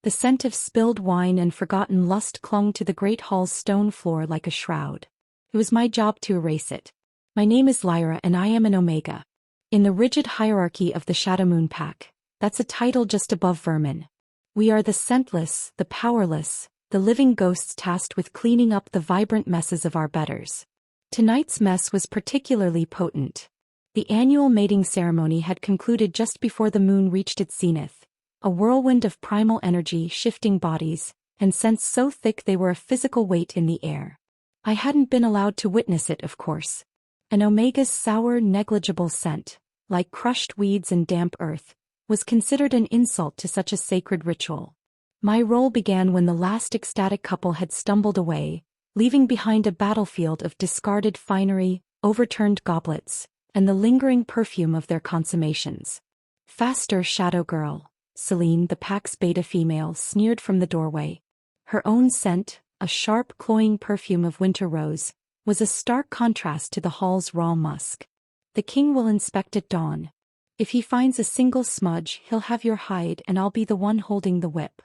The scent of spilled wine and forgotten lust clung to the great hall's stone floor like a shroud. It was my job to erase it. My name is Lyra and I am an Omega. In the rigid hierarchy of the Shadowmoon Pack, that's a title just above vermin. We are the Scentless, the powerless, the living ghosts tasked with cleaning up the vibrant messes of our betters. Tonight's mess was particularly potent. The annual mating ceremony had concluded just before the moon reached its zenith, a whirlwind of primal energy shifting bodies, and scents so thick they were a physical weight in the air. I hadn't been allowed to witness it, of course. An Omega's sour, negligible scent, like crushed weeds and damp earth, was considered an insult to such a sacred ritual. My role began when the last ecstatic couple had stumbled away, leaving behind a battlefield of discarded finery, overturned goblets, and the lingering perfume of their consummations. "Faster, Shadow Girl," Celine, the pack's beta female, sneered from the doorway. Her own scent, a sharp, cloying perfume of winter rose, was a stark contrast to the hall's raw musk. "The king will inspect at dawn. If he finds a single smudge, he'll have your hide and I'll be the one holding the whip."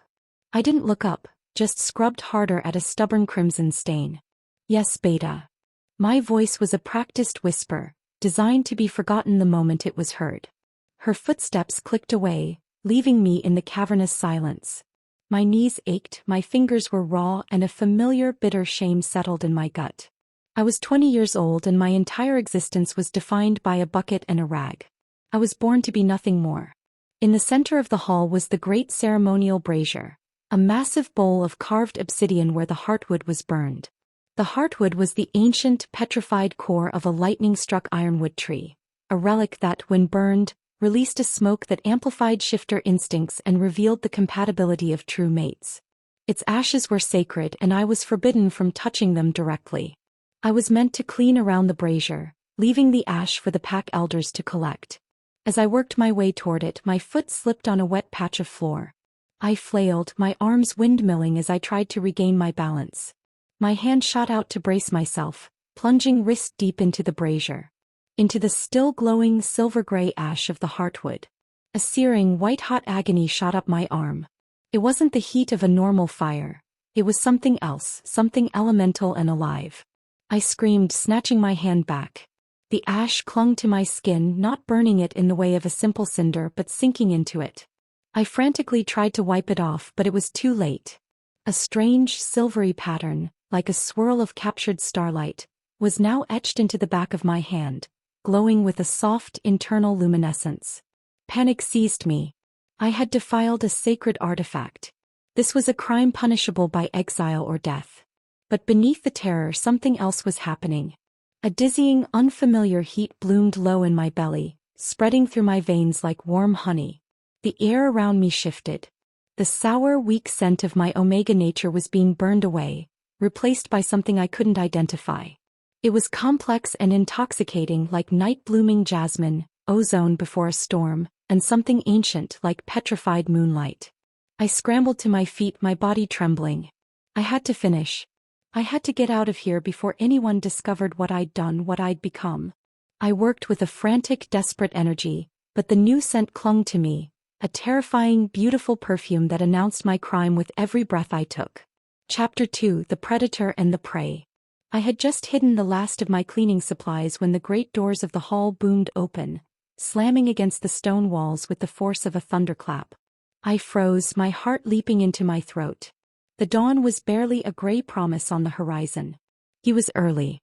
I didn't look up, just scrubbed harder at a stubborn crimson stain. "Yes, Beta." My voice was a practiced whisper, designed to be forgotten the moment it was heard. Her footsteps clicked away, leaving me in the cavernous silence. My knees ached, my fingers were raw, and a familiar bitter shame settled in my gut. I was 20 years old and my entire existence was defined by a bucket and a rag. I was born to be nothing more. In the center of the hall was the great ceremonial brazier, a massive bowl of carved obsidian where the heartwood was burned. The heartwood was the ancient, petrified core of a lightning-struck ironwood tree, a relic that, when burned, released a smoke that amplified shifter instincts and revealed the compatibility of true mates. Its ashes were sacred and I was forbidden from touching them directly. I was meant to clean around the brazier, leaving the ash for the pack elders to collect. As I worked my way toward it, my foot slipped on a wet patch of floor. I flailed, my arms windmilling as I tried to regain my balance. My hand shot out to brace myself, plunging wrist deep into the brazier. Into the still glowing silver-gray ash of the heartwood. A searing, white-hot agony shot up my arm. It wasn't the heat of a normal fire. It was something else, something elemental and alive. I screamed, snatching my hand back. The ash clung to my skin, not burning it in the way of a simple cinder but sinking into it. I frantically tried to wipe it off, but it was too late. A strange, silvery pattern, like a swirl of captured starlight, was now etched into the back of my hand, glowing with a soft, internal luminescence. Panic seized me. I had defiled a sacred artifact. This was a crime punishable by exile or death. But beneath the terror, something else was happening. A dizzying, unfamiliar heat bloomed low in my belly, spreading through my veins like warm honey. The air around me shifted. The sour, weak scent of my Omega nature was being burned away, replaced by something I couldn't identify. It was complex and intoxicating, like night-blooming jasmine, ozone before a storm, and something ancient like petrified moonlight. I scrambled to my feet, my body trembling. I had to finish. I had to get out of here before anyone discovered what I'd done, what I'd become. I worked with a frantic, desperate energy, but the new scent clung to me, a terrifying, beautiful perfume that announced my crime with every breath I took. Chapter 2: The Predator and the Prey. I had just hidden the last of my cleaning supplies when the great doors of the hall boomed open, slamming against the stone walls with the force of a thunderclap. I froze, my heart leaping into my throat. The dawn was barely a gray promise on the horizon. He was early.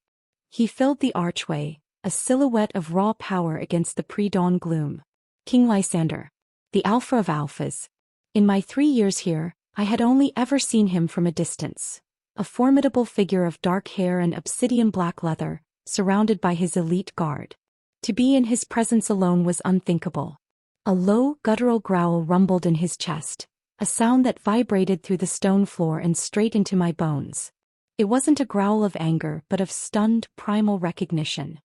He filled the archway, a silhouette of raw power against the pre-dawn gloom. King Lysander. The alpha of alphas. In my 3 years here, I had only ever seen him from a distance. A formidable figure of dark hair and obsidian black leather, surrounded by his elite guard. To be in his presence alone was unthinkable. A low, guttural growl rumbled in his chest, a sound that vibrated through the stone floor and straight into my bones. It wasn't a growl of anger but of stunned, primal recognition.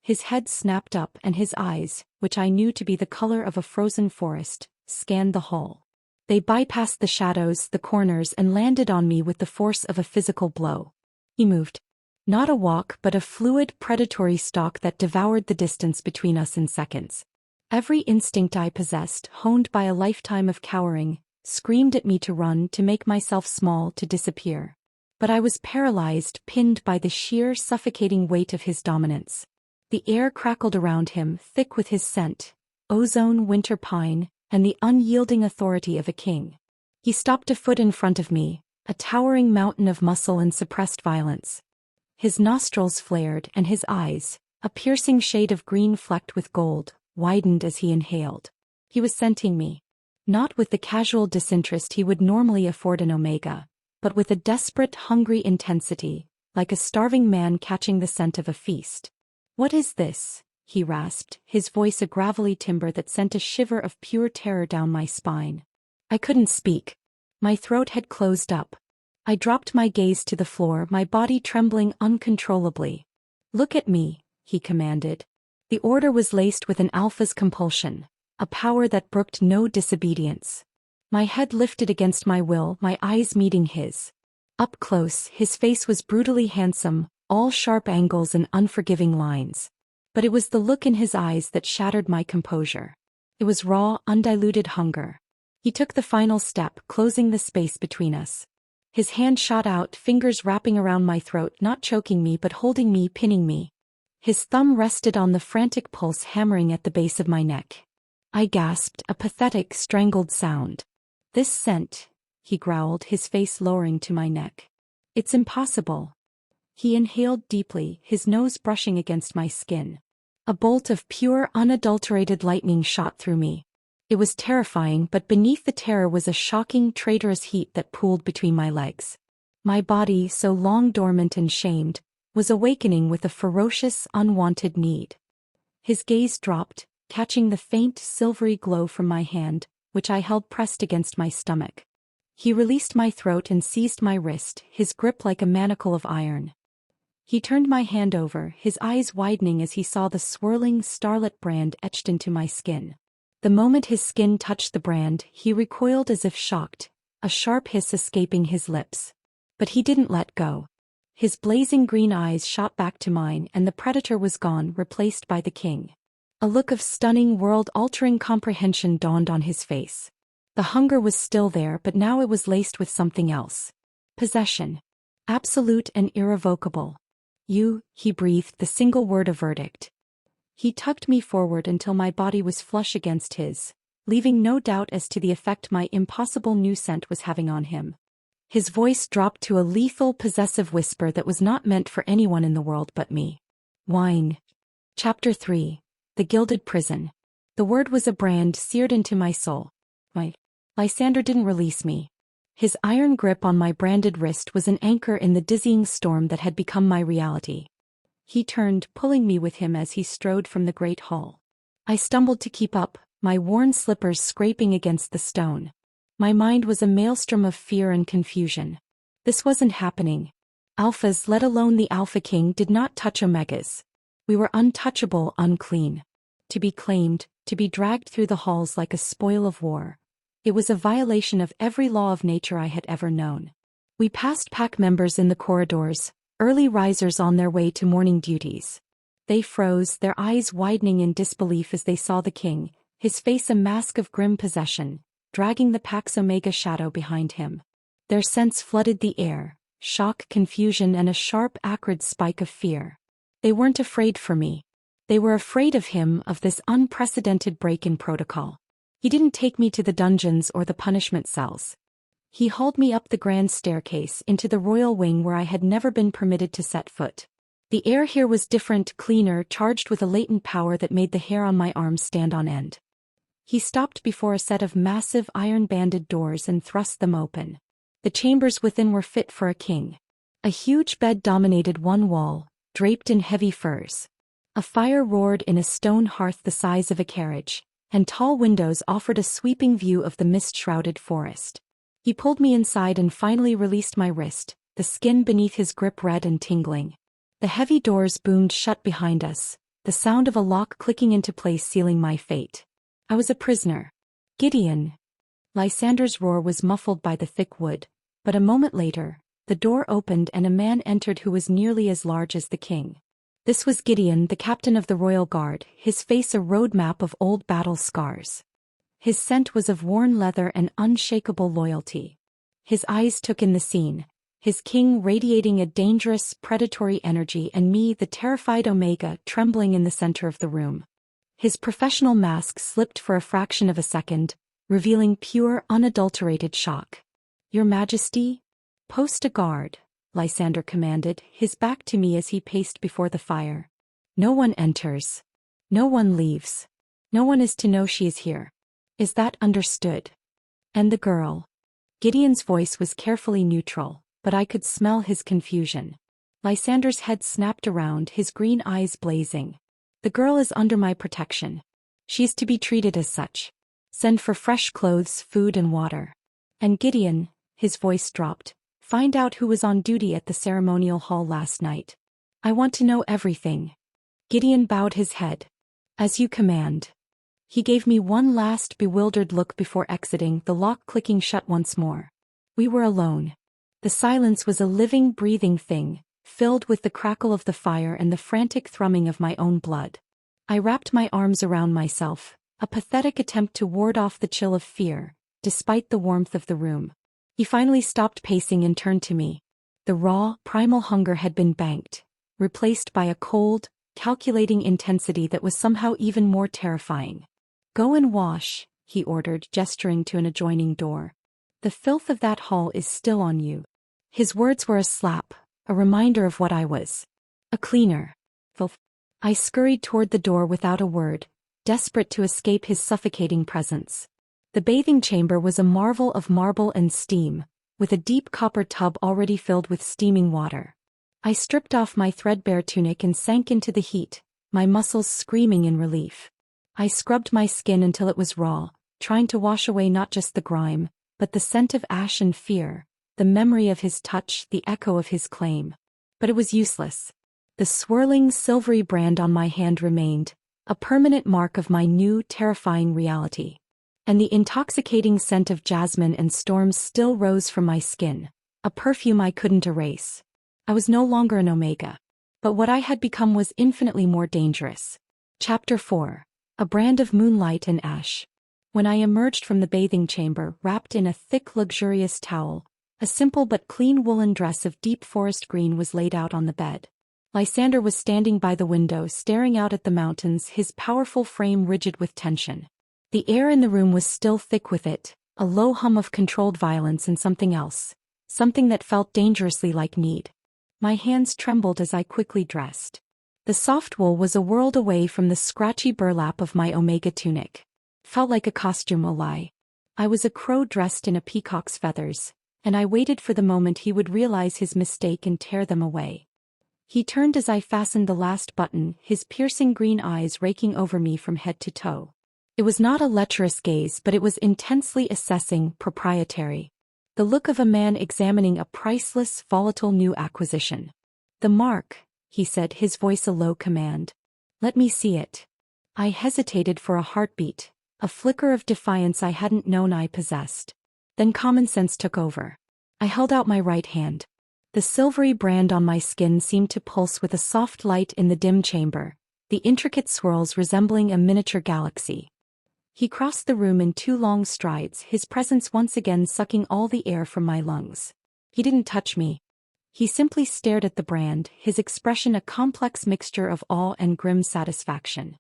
His head snapped up and his eyes, which I knew to be the color of a frozen forest, scanned the hall. They bypassed the shadows, the corners, and landed on me with the force of a physical blow. He moved. Not a walk but a fluid, predatory stalk that devoured the distance between us in seconds. Every instinct I possessed, honed by a lifetime of cowering, screamed at me to run, to make myself small, to disappear. But I was paralyzed, pinned by the sheer, suffocating weight of his dominance. The air crackled around him, thick with his scent, ozone, winter pine, and the unyielding authority of a king. He stopped a foot in front of me, a towering mountain of muscle and suppressed violence. His nostrils flared, and his eyes, a piercing shade of green flecked with gold, widened as he inhaled. He was scenting me. Not with the casual disinterest he would normally afford an Omega, but with a desperate, hungry intensity, like a starving man catching the scent of a feast. "What is this?" he rasped, his voice a gravelly timbre that sent a shiver of pure terror down my spine. I couldn't speak. My throat had closed up. I dropped my gaze to the floor, my body trembling uncontrollably. "Look at me," he commanded. The order was laced with an alpha's compulsion, a power that brooked no disobedience. My head lifted against my will, my eyes meeting his. Up close, his face was brutally handsome, all sharp angles and unforgiving lines. But it was the look in his eyes that shattered my composure. It was raw, undiluted hunger. He took the final step, closing the space between us. His hand shot out, fingers wrapping around my throat, not choking me but holding me, pinning me. His thumb rested on the frantic pulse hammering at the base of my neck. I gasped, a pathetic, strangled sound. "This scent," he growled, his face lowering to my neck. "It's impossible." He inhaled deeply, his nose brushing against my skin. A bolt of pure, unadulterated lightning shot through me. It was terrifying, but beneath the terror was a shocking, traitorous heat that pooled between my legs. My body, so long dormant and shamed, was awakening with a ferocious, unwanted need. His gaze dropped, catching the faint, silvery glow from my hand, which I held pressed against my stomach. He released my throat and seized my wrist, his grip like a manacle of iron. He turned my hand over, his eyes widening as he saw the swirling, starlit brand etched into my skin. The moment his skin touched the brand, he recoiled as if shocked, a sharp hiss escaping his lips. But he didn't let go. His blazing green eyes shot back to mine, and the predator was gone, replaced by the king. A look of stunning, world-altering comprehension dawned on his face. The hunger was still there, but now it was laced with something else. Possession. Absolute and irrevocable. "You," he breathed, the single word a verdict. He tugged me forward until my body was flush against his, leaving no doubt as to the effect my impossible new scent was having on him. His voice dropped to a lethal, possessive whisper that was not meant for anyone in the world but me. Wine. Chapter 3. The Gilded Prison. The word was a brand seared into my soul. Lysander didn't release me. His iron grip on my branded wrist was an anchor in the dizzying storm that had become my reality. He turned, pulling me with him as he strode from the great hall. I stumbled to keep up, my worn slippers scraping against the stone. My mind was a maelstrom of fear and confusion. This wasn't happening. Alphas, let alone the Alpha King, did not touch Omegas. We were untouchable, unclean. To be claimed, to be dragged through the halls like a spoil of war. It was a violation of every law of nature I had ever known. We passed pack members in the corridors, early risers on their way to morning duties. They froze, their eyes widening in disbelief as they saw the king, his face a mask of grim possession, dragging the pack's Omega shadow behind him. Their scents flooded the air, shock, confusion, and a sharp, acrid spike of fear. They weren't afraid for me. They were afraid of him, of this unprecedented break in protocol. He didn't take me to the dungeons or the punishment cells. He hauled me up the grand staircase into the royal wing where I had never been permitted to set foot. The air here was different, cleaner, charged with a latent power that made the hair on my arms stand on end. He stopped before a set of massive iron-banded doors and thrust them open. The chambers within were fit for a king. A huge bed dominated one wall, draped in heavy furs. A fire roared in a stone hearth the size of a carriage, and tall windows offered a sweeping view of the mist-shrouded forest. He pulled me inside and finally released my wrist, the skin beneath his grip red and tingling. The heavy doors boomed shut behind us, the sound of a lock clicking into place sealing my fate. I was a prisoner. Gideon. Lysander's roar was muffled by the thick wood, but a moment later, the door opened and a man entered who was nearly as large as the king. This was Gideon, the captain of the royal guard, his face a road map of old battle scars. His scent was of worn leather and unshakable loyalty. His eyes took in the scene, his king radiating a dangerous, predatory energy and me, the terrified Omega, trembling in the center of the room. His professional mask slipped for a fraction of a second, revealing pure, unadulterated shock. "Your Majesty?" "Post a guard," Lysander commanded, his back to me as he paced before the fire. "No one enters. No one leaves. No one is to know she is here. Is that understood?" "And the girl?" Gideon's voice was carefully neutral, but I could smell his confusion. Lysander's head snapped around, his green eyes blazing. "The girl is under my protection. She is to be treated as such. Send for fresh clothes, food and water. And Gideon," his voice dropped, "find out who was on duty at the ceremonial hall last night. I want to know everything." Gideon bowed his head. "As you command." He gave me one last bewildered look before exiting, the lock clicking shut once more. We were alone. The silence was a living, breathing thing, filled with the crackle of the fire and the frantic thrumming of my own blood. I wrapped my arms around myself, a pathetic attempt to ward off the chill of fear, despite the warmth of the room. He finally stopped pacing and turned to me. The raw, primal hunger had been banked, replaced by a cold, calculating intensity that was somehow even more terrifying. "Go and wash," he ordered, gesturing to an adjoining door. "The filth of that hall is still on you." His words were a slap, a reminder of what I was. A cleaner. Filth. I scurried toward the door without a word, desperate to escape his suffocating presence. The bathing chamber was a marvel of marble and steam, with a deep copper tub already filled with steaming water. I stripped off my threadbare tunic and sank into the heat, my muscles screaming in relief. I scrubbed my skin until it was raw, trying to wash away not just the grime, but the scent of ash and fear, the memory of his touch, the echo of his claim. But it was useless. The swirling silvery brand on my hand remained, a permanent mark of my new, terrifying reality. And the intoxicating scent of jasmine and storms still rose from my skin, a perfume I couldn't erase. I was no longer an Omega. But what I had become was infinitely more dangerous. Chapter 4. A brand of moonlight and ash. When I emerged from the bathing chamber, wrapped in a thick, luxurious towel, a simple but clean woolen dress of deep forest green was laid out on the bed. Lysander was standing by the window, staring out at the mountains, his powerful frame rigid with tension. The air in the room was still thick with it, a low hum of controlled violence and something else, something that felt dangerously like need. My hands trembled as I quickly dressed. The soft wool was a world away from the scratchy burlap of my Omega tunic. Felt like a costume, a lie. I was a crow dressed in a peacock's feathers, and I waited for the moment he would realize his mistake and tear them away. He turned as I fastened the last button, his piercing green eyes raking over me from head to toe. It was not a lecherous gaze, but it was intensely assessing, proprietary. The look of a man examining a priceless, volatile new acquisition. "The mark," he said, his voice a low command. "Let me see it." I hesitated for a heartbeat, a flicker of defiance I hadn't known I possessed. Then common sense took over. I held out my right hand. The silvery brand on my skin seemed to pulse with a soft light in the dim chamber, the intricate swirls resembling a miniature galaxy. He crossed the room in 2 long strides, his presence once again sucking all the air from my lungs. He didn't touch me. He simply stared at the brand, his expression a complex mixture of awe and grim satisfaction.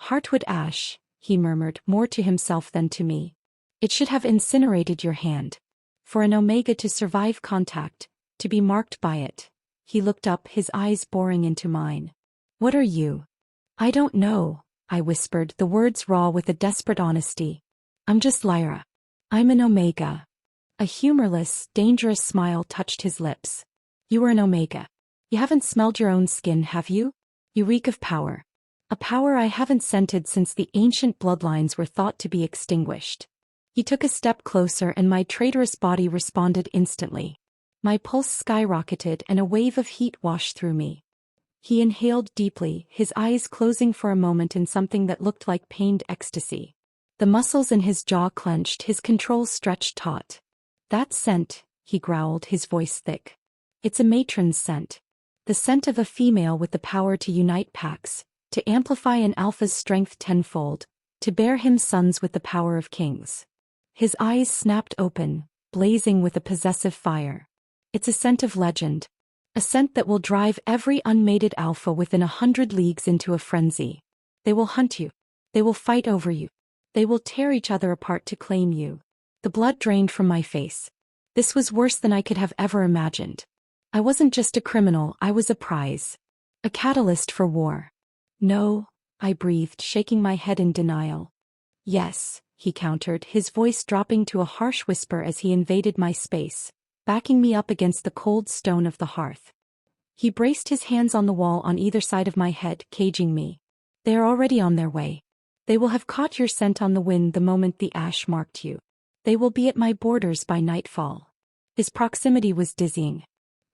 "Heartwood ash," he murmured, more to himself than to me. "It should have incinerated your hand. For an Omega to survive contact, to be marked by it." He looked up, his eyes boring into mine. "What are you?" "I don't know," I whispered, the words raw with a desperate honesty. "I'm just Lyra. I'm an Omega." A humorless, dangerous smile touched his lips. "You are an Omega. You haven't smelled your own skin, have you? You reek of power. A power I haven't scented since the ancient bloodlines were thought to be extinguished." He took a step closer and my traitorous body responded instantly. My pulse skyrocketed and a wave of heat washed through me. He inhaled deeply, his eyes closing for a moment in something that looked like pained ecstasy. The muscles in his jaw clenched, his control stretched taut. "That scent," he growled, his voice thick. "It's a matron's scent. The scent of a female with the power to unite packs, to amplify an alpha's strength tenfold, to bear him sons with the power of kings. His eyes snapped open, blazing with a possessive fire. It's a scent of legend. A scent that will drive every unmated alpha within 100 leagues into a frenzy. They will hunt you. They will fight over you. They will tear each other apart to claim you. The blood drained from my face. This was worse than I could have ever imagined. I wasn't just a criminal, I was a prize. A catalyst for war. No, I breathed, shaking my head in denial. Yes, he countered, his voice dropping to a harsh whisper as he invaded my space, backing me up against the cold stone of the hearth. He braced his hands on the wall on either side of my head, caging me. They are already on their way. They will have caught your scent on the wind the moment the ash marked you. They will be at my borders by nightfall. His proximity was dizzying.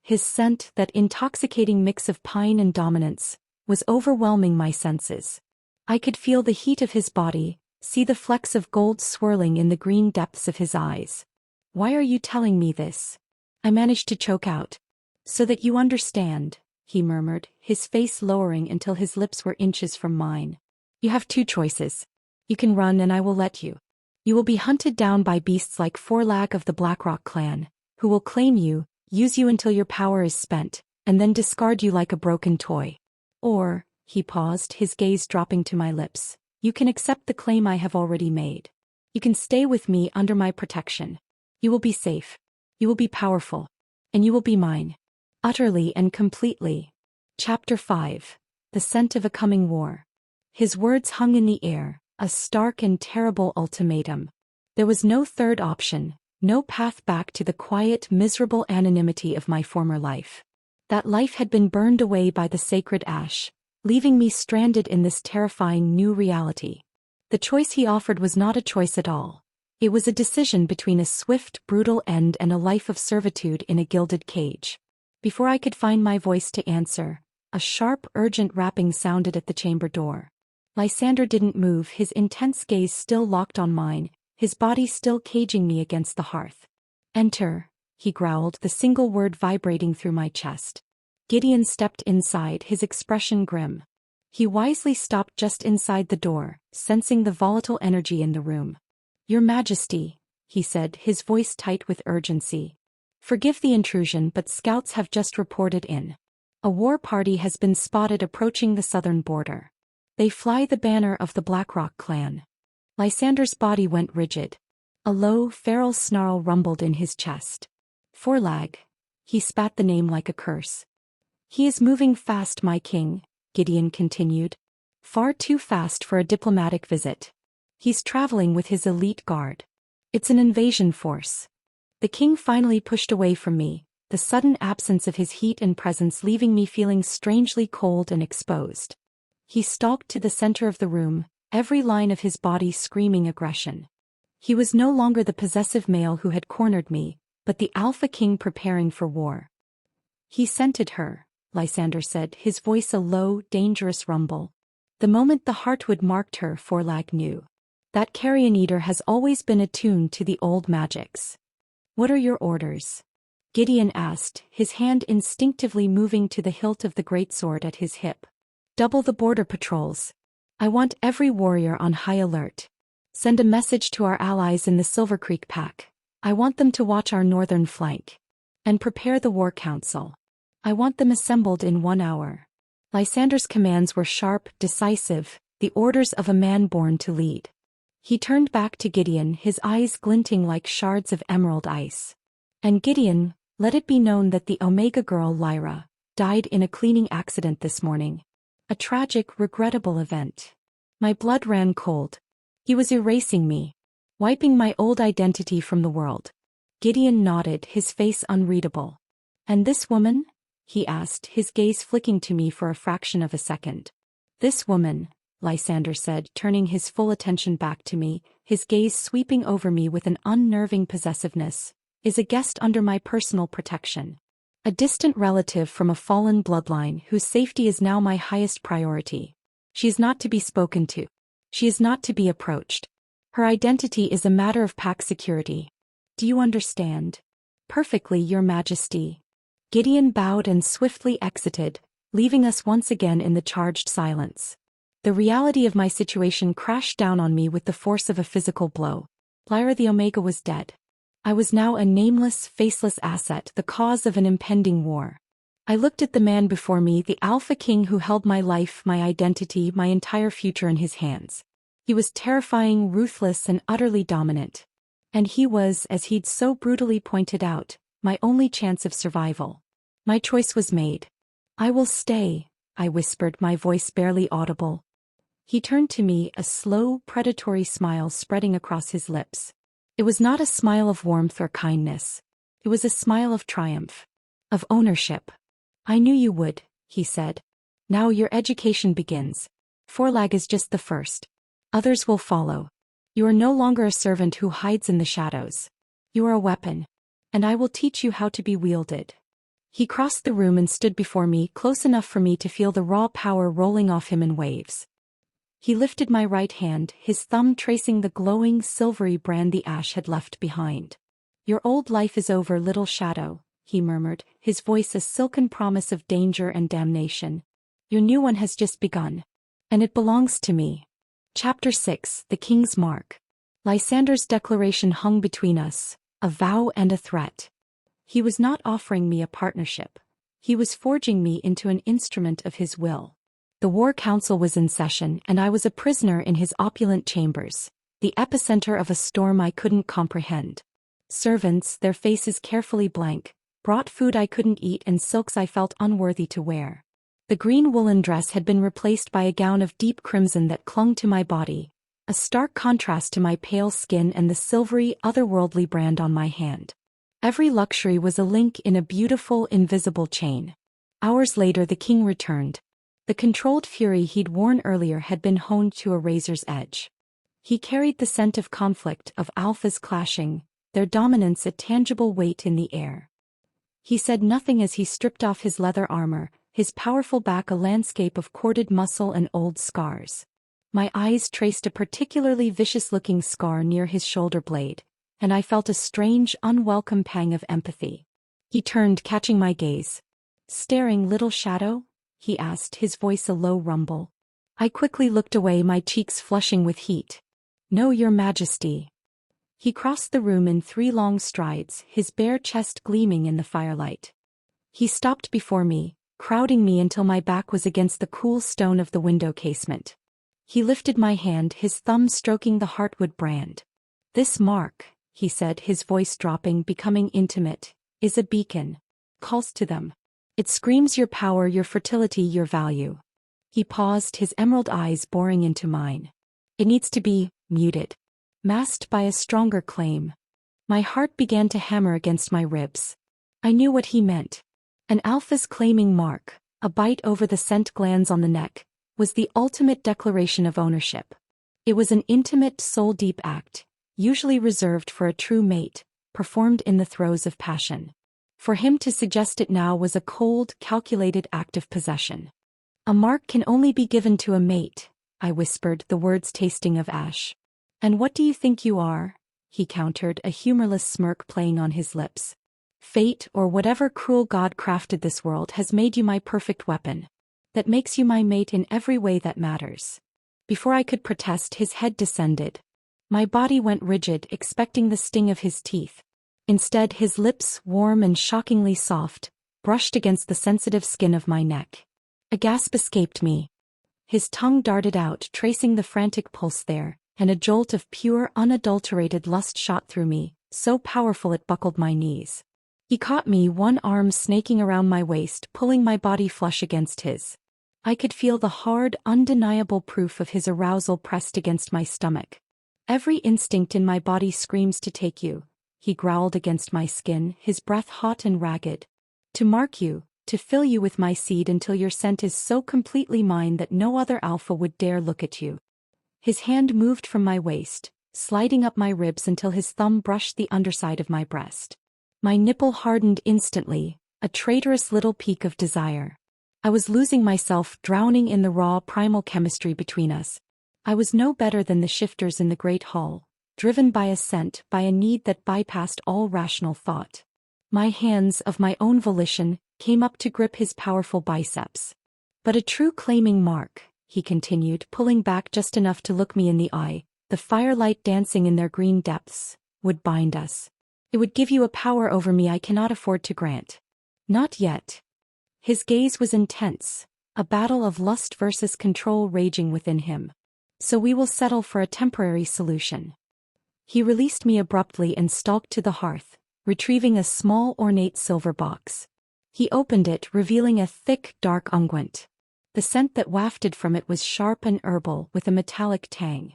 His scent, that intoxicating mix of pine and dominance, was overwhelming my senses. I could feel the heat of his body, see the flecks of gold swirling in the green depths of his eyes. Why are you telling me this? I managed to choke out. So that you understand, he murmured, his face lowering until his lips were inches from mine. You have two choices. You can run and I will let you. You will be hunted down by beasts like Forlag of the Blackrock clan, who will claim you, use you until your power is spent, and then discard you like a broken toy. Or, he paused, his gaze dropping to my lips, you can accept the claim I have already made. You can stay with me under my protection. You will be safe. You will be powerful. And you will be mine. Utterly and completely. Chapter 5. The Scent of a Coming War. His words hung in the air, a stark and terrible ultimatum. There was no third option, no path back to the quiet, miserable anonymity of my former life. That life had been burned away by the sacred ash, leaving me stranded in this terrifying new reality. The choice he offered was not a choice at all. It was a decision between a swift, brutal end and a life of servitude in a gilded cage. Before I could find my voice to answer, a sharp, urgent rapping sounded at the chamber door. Lysander didn't move, his intense gaze still locked on mine, his body still caging me against the hearth. Enter, he growled, the single word vibrating through my chest. Gideon stepped inside, his expression grim. He wisely stopped just inside the door, sensing the volatile energy in the room. Your Majesty, he said, his voice tight with urgency. Forgive the intrusion, but scouts have just reported in. A war party has been spotted approaching the southern border. They fly the banner of the Blackrock clan. Lysander's body went rigid. A low, feral snarl rumbled in his chest. Forlag. He spat the name like a curse. He is moving fast, my king, Gideon continued. Far too fast for a diplomatic visit. He's traveling with his elite guard. It's an invasion force. The king finally pushed away from me, the sudden absence of his heat and presence leaving me feeling strangely cold and exposed. He stalked to the center of the room, every line of his body screaming aggression. He was no longer the possessive male who had cornered me, but the alpha king preparing for war. He scented her, Lysander said, his voice a low, dangerous rumble. The moment the heartwood marked her, Forlag knew. That carrion eater has always been attuned to the old magics. What are your orders? Gideon asked, his hand instinctively moving to the hilt of the greatsword at his hip. Double the border patrols. I want every warrior on high alert. Send a message to our allies in the Silver Creek Pack. I want them to watch our northern flank. And prepare the war council. I want them assembled in 1 hour. Lysander's commands were sharp, decisive, the orders of a man born to lead. He turned back to Gideon, his eyes glinting like shards of emerald ice. And Gideon, let it be known that the Omega girl Lyra died in a cleaning accident this morning. A tragic, regrettable event. My blood ran cold. He was erasing me. Wiping my old identity from the world. Gideon nodded, his face unreadable. And this woman? He asked, his gaze flicking to me for a fraction of a second. This woman, Lysander said, turning his full attention back to me, his gaze sweeping over me with an unnerving possessiveness, is a guest under my personal protection. A distant relative from a fallen bloodline whose safety is now my highest priority. She is not to be spoken to. She is not to be approached. Her identity is a matter of pack security. Do you understand? Perfectly, Your Majesty. Gideon bowed and swiftly exited, leaving us once again in the charged silence. The reality of my situation crashed down on me with the force of a physical blow. Lyra the Omega was dead. I was now a nameless, faceless asset, the cause of an impending war. I looked at the man before me, the Alpha King who held my life, my identity, my entire future in his hands. He was terrifying, ruthless, and utterly dominant. And he was, as he'd so brutally pointed out, my only chance of survival. My choice was made. "I will stay," I whispered, my voice barely audible. He turned to me, a slow, predatory smile spreading across his lips. It was not a smile of warmth or kindness. It was a smile of triumph. Of ownership. "I knew you would," he said. "Now your education begins. Forlag is just the first. Others will follow. You are no longer a servant who hides in the shadows. You are a weapon. And I will teach you how to be wielded." He crossed the room and stood before me, close enough for me to feel the raw power rolling off him in waves. He lifted my right hand, his thumb tracing the glowing, silvery brand the ash had left behind. "Your old life is over, little shadow," he murmured, his voice a silken promise of danger and damnation. "Your new one has just begun. And it belongs to me." Chapter 6, The King's Mark. Lysander's declaration hung between us, a vow and a threat. He was not offering me a partnership. He was forging me into an instrument of his will. The War Council was in session, and I was a prisoner in his opulent chambers, the epicenter of a storm I couldn't comprehend. Servants, their faces carefully blank, brought food I couldn't eat and silks I felt unworthy to wear. The green woolen dress had been replaced by a gown of deep crimson that clung to my body, a stark contrast to my pale skin and the silvery, otherworldly brand on my hand. Every luxury was a link in a beautiful, invisible chain. Hours later the king returned. The controlled fury he'd worn earlier had been honed to a razor's edge. He carried the scent of conflict, of alphas clashing, their dominance a tangible weight in the air. He said nothing as he stripped off his leather armor, his powerful back a landscape of corded muscle and old scars. My eyes traced a particularly vicious-looking scar near his shoulder blade, and I felt a strange, unwelcome pang of empathy. He turned, catching my gaze. "Staring, little shadow?" he asked, his voice a low rumble. I quickly looked away, my cheeks flushing with heat. "No, your majesty." He crossed the room in 3 long strides, his bare chest gleaming in the firelight. He stopped before me, crowding me until my back was against the cool stone of the window casement. He lifted my hand, his thumb stroking the heartwood brand. "This mark," he said, his voice dropping, becoming intimate, "is a beacon. Calls to them. It screams your power, your fertility, your value." He paused, his emerald eyes boring into mine. "It needs to be muted. Masked by a stronger claim." My heart began to hammer against my ribs. I knew what he meant. An alpha's claiming mark, a bite over the scent glands on the neck, was the ultimate declaration of ownership. It was an intimate, soul-deep act, usually reserved for a true mate, performed in the throes of passion. For him to suggest it now was a cold, calculated act of possession. "A mark can only be given to a mate," I whispered, the words tasting of ash. "And what do you think you are?" he countered, a humorless smirk playing on his lips. "Fate, or whatever cruel god crafted this world, has made you my perfect weapon. That makes you my mate in every way that matters." Before I could protest, his head descended. My body went rigid, expecting the sting of his teeth. Instead, his lips, warm and shockingly soft, brushed against the sensitive skin of my neck. A gasp escaped me. His tongue darted out, tracing the frantic pulse there, and a jolt of pure, unadulterated lust shot through me, so powerful it buckled my knees. He caught me, one arm snaking around my waist, pulling my body flush against his. I could feel the hard, undeniable proof of his arousal pressed against my stomach. "Every instinct in my body screams to take you," he growled against my skin, his breath hot and ragged. "To mark you, to fill you with my seed until your scent is so completely mine that no other alpha would dare look at you." His hand moved from my waist, sliding up my ribs until his thumb brushed the underside of my breast. My nipple hardened instantly, a traitorous little peak of desire. I was losing myself, drowning in the raw, primal chemistry between us. I was no better than the shifters in the great hall, driven by a scent, by a need that bypassed all rational thought. My hands, of my own volition, came up to grip his powerful biceps. "But a true claiming mark," he continued, pulling back just enough to look me in the eye, the firelight dancing in their green depths, would bind us. It would give you a power over me I cannot afford to grant. Not yet. His gaze was intense, a battle of lust versus control raging within him. So we will settle for a temporary solution. He released me abruptly and stalked to the hearth, retrieving a small ornate silver box. He opened it, revealing a thick, dark unguent. The scent that wafted from it was sharp and herbal with a metallic tang.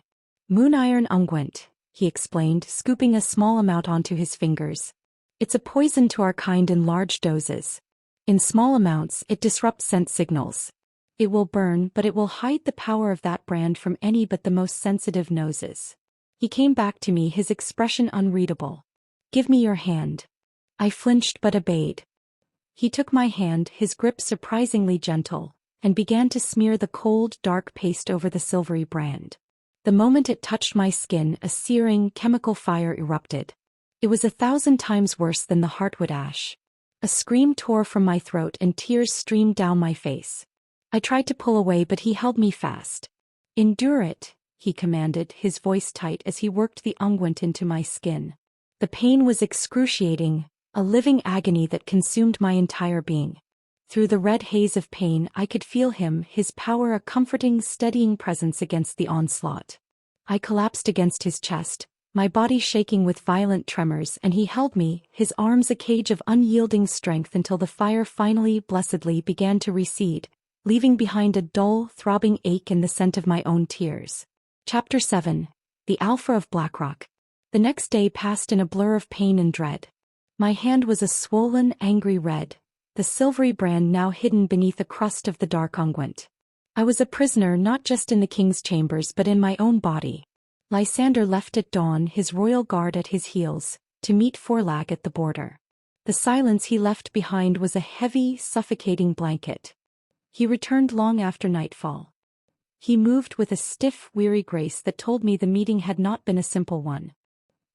Moon iron unguent, he explained, scooping a small amount onto his fingers. It's a poison to our kind in large doses. In small amounts, it disrupts scent signals. It will burn, but it will hide the power of that brand from any but the most sensitive noses. He came back to me, his expression unreadable. Give me your hand. I flinched but obeyed. He took my hand, his grip surprisingly gentle, and began to smear the cold, dark paste over the silvery brand. The moment it touched my skin, a searing, chemical fire erupted. It was 1,000 times worse than the heartwood ash. A scream tore from my throat and tears streamed down my face. I tried to pull away, but he held me fast. Endure it, he commanded, his voice tight as he worked the unguent into my skin. The pain was excruciating, a living agony that consumed my entire being. Through the red haze of pain I could feel him, his power a comforting, steadying presence against the onslaught. I collapsed against his chest, my body shaking with violent tremors, and he held me, his arms a cage of unyielding strength, until the fire finally, blessedly, began to recede, leaving behind a dull, throbbing ache and the scent of my own tears. Chapter 7. The Alpha of Blackrock. The next day passed in a blur of pain and dread. My hand was a swollen, angry red, the silvery brand now hidden beneath a crust of the dark unguent. I was a prisoner not just in the king's chambers but in my own body. Lysander left at dawn, his royal guard at his heels, to meet Forlag at the border. The silence he left behind was a heavy, suffocating blanket. He returned long after nightfall. He moved with a stiff, weary grace that told me the meeting had not been a simple one.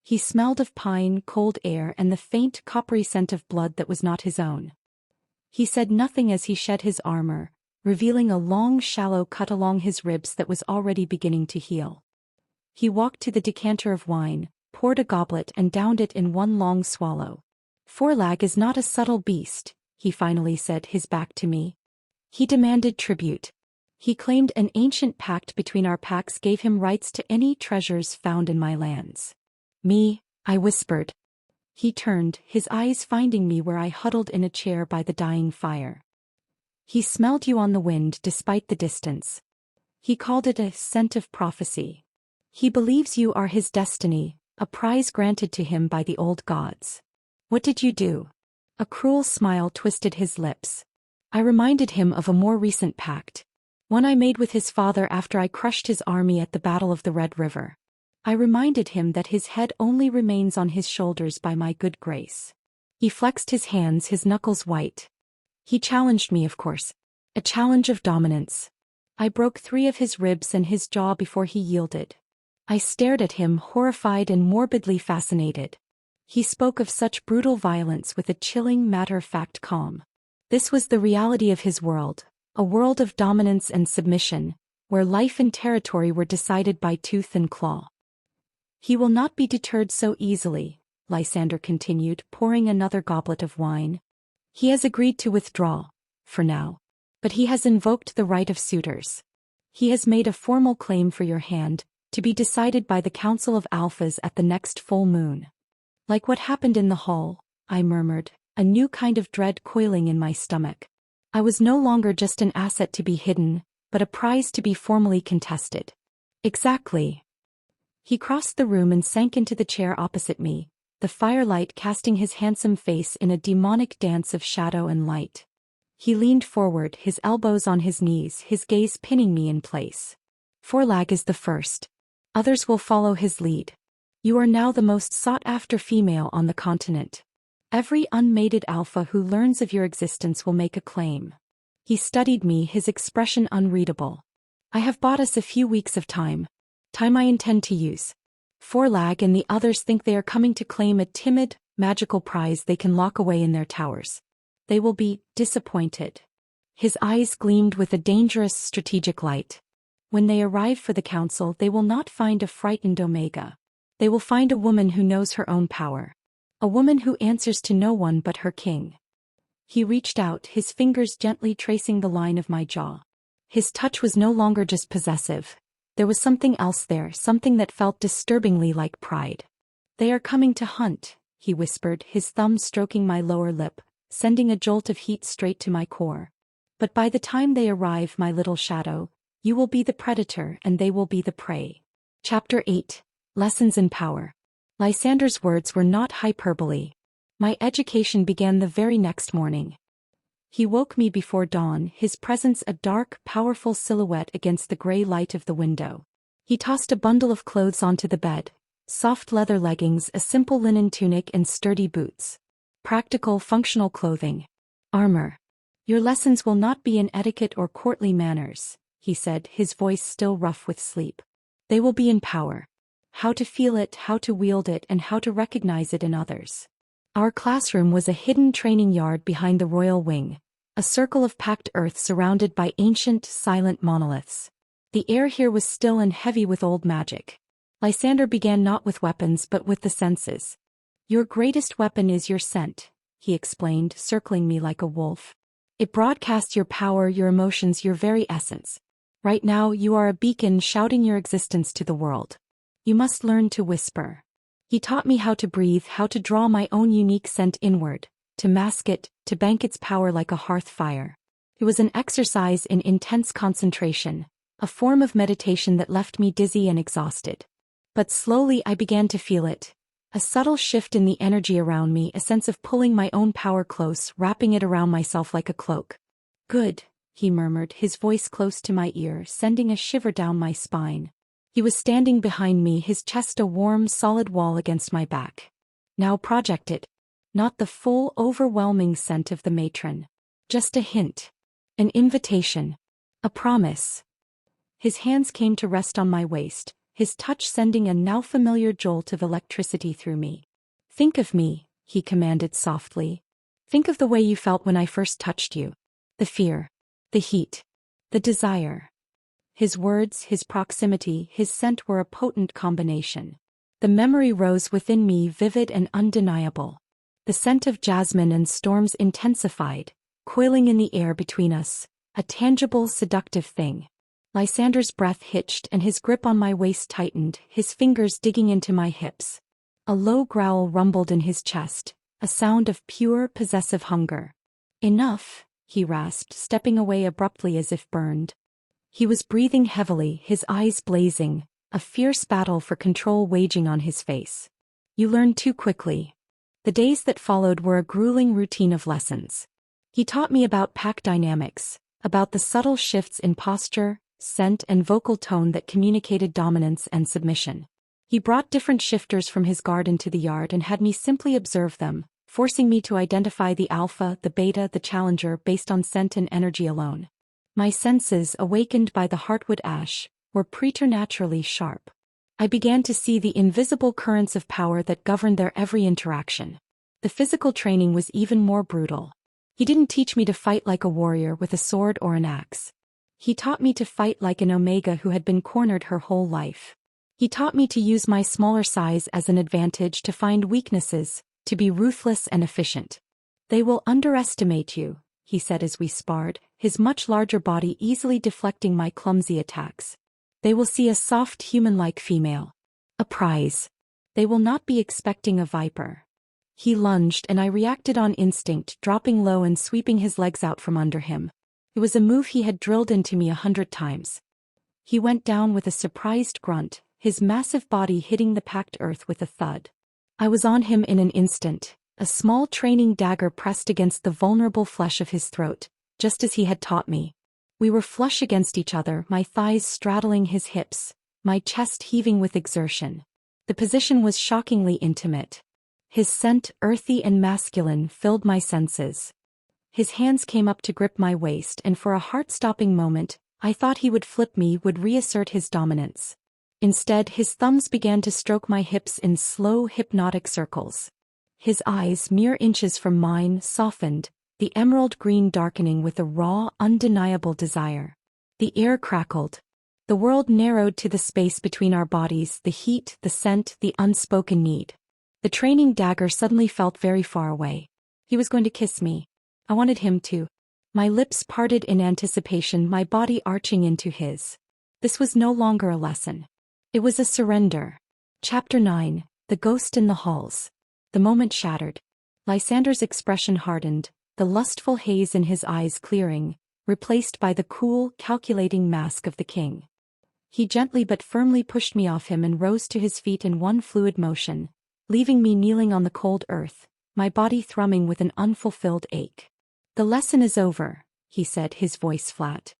He smelled of pine, cold air, and the faint, coppery scent of blood that was not his own. He said nothing as he shed his armor, revealing a long, shallow cut along his ribs that was already beginning to heal. He walked to the decanter of wine, poured a goblet and downed it in one long swallow. Forlag is not a subtle beast, he finally said, his back to me. He demanded tribute. He claimed an ancient pact between our packs gave him rights to any treasures found in my lands. Me, I whispered. He turned, his eyes finding me where I huddled in a chair by the dying fire. He smelled you on the wind despite the distance. He called it a scent of prophecy. He believes you are his destiny, a prize granted to him by the old gods. What did you do? A cruel smile twisted his lips. I reminded him of a more recent pact, one I made with his father after I crushed his army at the Battle of the Red River. I reminded him that his head only remains on his shoulders by my good grace. He flexed his hands, his knuckles white. He challenged me, of course. A challenge of dominance. I broke 3 of his ribs and his jaw before he yielded. I stared at him, horrified and morbidly fascinated. He spoke of such brutal violence with a chilling, matter-of-fact calm. This was the reality of his world, a world of dominance and submission, where life and territory were decided by tooth and claw. He will not be deterred so easily, Lysander continued, pouring another goblet of wine. He has agreed to withdraw, for now. But he has invoked the right of suitors. He has made a formal claim for your hand, to be decided by the Council of Alphas at the next full moon. Like what happened in the hall, I murmured, a new kind of dread coiling in my stomach. I was no longer just an asset to be hidden, but a prize to be formally contested. Exactly. He crossed the room and sank into the chair opposite me, the firelight casting his handsome face in a demonic dance of shadow and light. He leaned forward, his elbows on his knees, his gaze pinning me in place. Forlag is the first. Others will follow his lead. You are now the most sought-after female on the continent. Every unmated alpha who learns of your existence will make a claim. He studied me, his expression unreadable. I have bought us a few weeks of time. Time I intend to use. Forlag and the others think they are coming to claim a timid, magical prize they can lock away in their towers. They will be disappointed. His eyes gleamed with a dangerous strategic light. When they arrive for the council, they will not find a frightened Omega. They will find a woman who knows her own power. A woman who answers to no one but her king. He reached out, his fingers gently tracing the line of my jaw. His touch was no longer just possessive. There was something else there, something that felt disturbingly like pride. They are coming to hunt, he whispered, his thumb stroking my lower lip, sending a jolt of heat straight to my core. But by the time they arrive, my little shadow, you will be the predator and they will be the prey. Chapter 8. Lessons in Power. Lysander's words were not hyperbole. My education began the very next morning. He woke me before dawn, his presence a dark, powerful silhouette against the gray light of the window. He tossed a bundle of clothes onto the bed, soft leather leggings, a simple linen tunic and sturdy boots. Practical, functional clothing. Armor. Your lessons will not be in etiquette or courtly manners, he said, his voice still rough with sleep. They will be in power. How to feel it, how to wield it, and how to recognize it in others. Our classroom was a hidden training yard behind the royal wing, a circle of packed earth surrounded by ancient, silent monoliths. The air here was still and heavy with old magic. Lysander began not with weapons but with the senses. Your greatest weapon is your scent, he explained, circling me like a wolf. It broadcasts your power, your emotions, your very essence. Right now you are a beacon shouting your existence to the world. You must learn to whisper. He taught me how to breathe, how to draw my own unique scent inward, to mask it, to bank its power like a hearth fire. It was an exercise in intense concentration, a form of meditation that left me dizzy and exhausted. But slowly I began to feel it. A subtle shift in the energy around me, a sense of pulling my own power close, wrapping it around myself like a cloak. Good, he murmured, his voice close to my ear, sending a shiver down my spine. He was standing behind me, his chest a warm, solid wall against my back. Now project it. Not the full, overwhelming scent of the matron. Just a hint. An invitation. A promise. His hands came to rest on my waist, his touch sending a now familiar jolt of electricity through me. Think of me, he commanded softly. Think of the way you felt when I first touched you. The fear. The heat. The desire. His words, his proximity, his scent were a potent combination. The memory rose within me, vivid and undeniable. The scent of jasmine and storms intensified, coiling in the air between us, a tangible, seductive thing. Lysander's breath hitched and his grip on my waist tightened, his fingers digging into my hips. A low growl rumbled in his chest, a sound of pure, possessive hunger. Enough, he rasped, stepping away abruptly as if burned. He was breathing heavily, his eyes blazing, a fierce battle for control waging on his face. You learned too quickly. The days that followed were a grueling routine of lessons. He taught me about pack dynamics, about the subtle shifts in posture, scent and vocal tone that communicated dominance and submission. He brought different shifters from his guard into the yard and had me simply observe them, forcing me to identify the alpha, the beta, the challenger based on scent and energy alone. My senses, awakened by the heartwood ash, were preternaturally sharp. I began to see the invisible currents of power that governed their every interaction. The physical training was even more brutal. He didn't teach me to fight like a warrior with a sword or an axe. He taught me to fight like an Omega who had been cornered her whole life. He taught me to use my smaller size as an advantage, to find weaknesses, to be ruthless and efficient. They will underestimate you, he said as we sparred, his much larger body easily deflecting my clumsy attacks. They will see a soft human-like female. A prize. They will not be expecting a viper. He lunged and I reacted on instinct, dropping low and sweeping his legs out from under him. It was a move he had drilled into me 100 times. He went down with a surprised grunt, his massive body hitting the packed earth with a thud. I was on him in an instant, a small training dagger pressed against the vulnerable flesh of his throat, just as he had taught me. We were flush against each other, my thighs straddling his hips, my chest heaving with exertion. The position was shockingly intimate. His scent, earthy and masculine, filled my senses. His hands came up to grip my waist, and for a heart-stopping moment, I thought he would flip me, would reassert his dominance. Instead, his thumbs began to stroke my hips in slow, hypnotic circles. His eyes, mere inches from mine, softened, the emerald green darkening with a raw, undeniable desire. The air crackled. The world narrowed to the space between our bodies, the heat, the scent, the unspoken need. The training dagger suddenly felt very far away. He was going to kiss me. I wanted him to. My lips parted in anticipation, my body arching into his. This was no longer a lesson. It was a surrender. Chapter 9, The Ghost in the Halls. The moment shattered. Lysander's expression hardened, the lustful haze in his eyes clearing, replaced by the cool, calculating mask of the king. He gently but firmly pushed me off him and rose to his feet in one fluid motion, leaving me kneeling on the cold earth, my body thrumming with an unfulfilled ache. "The lesson is over," he said, his voice flat.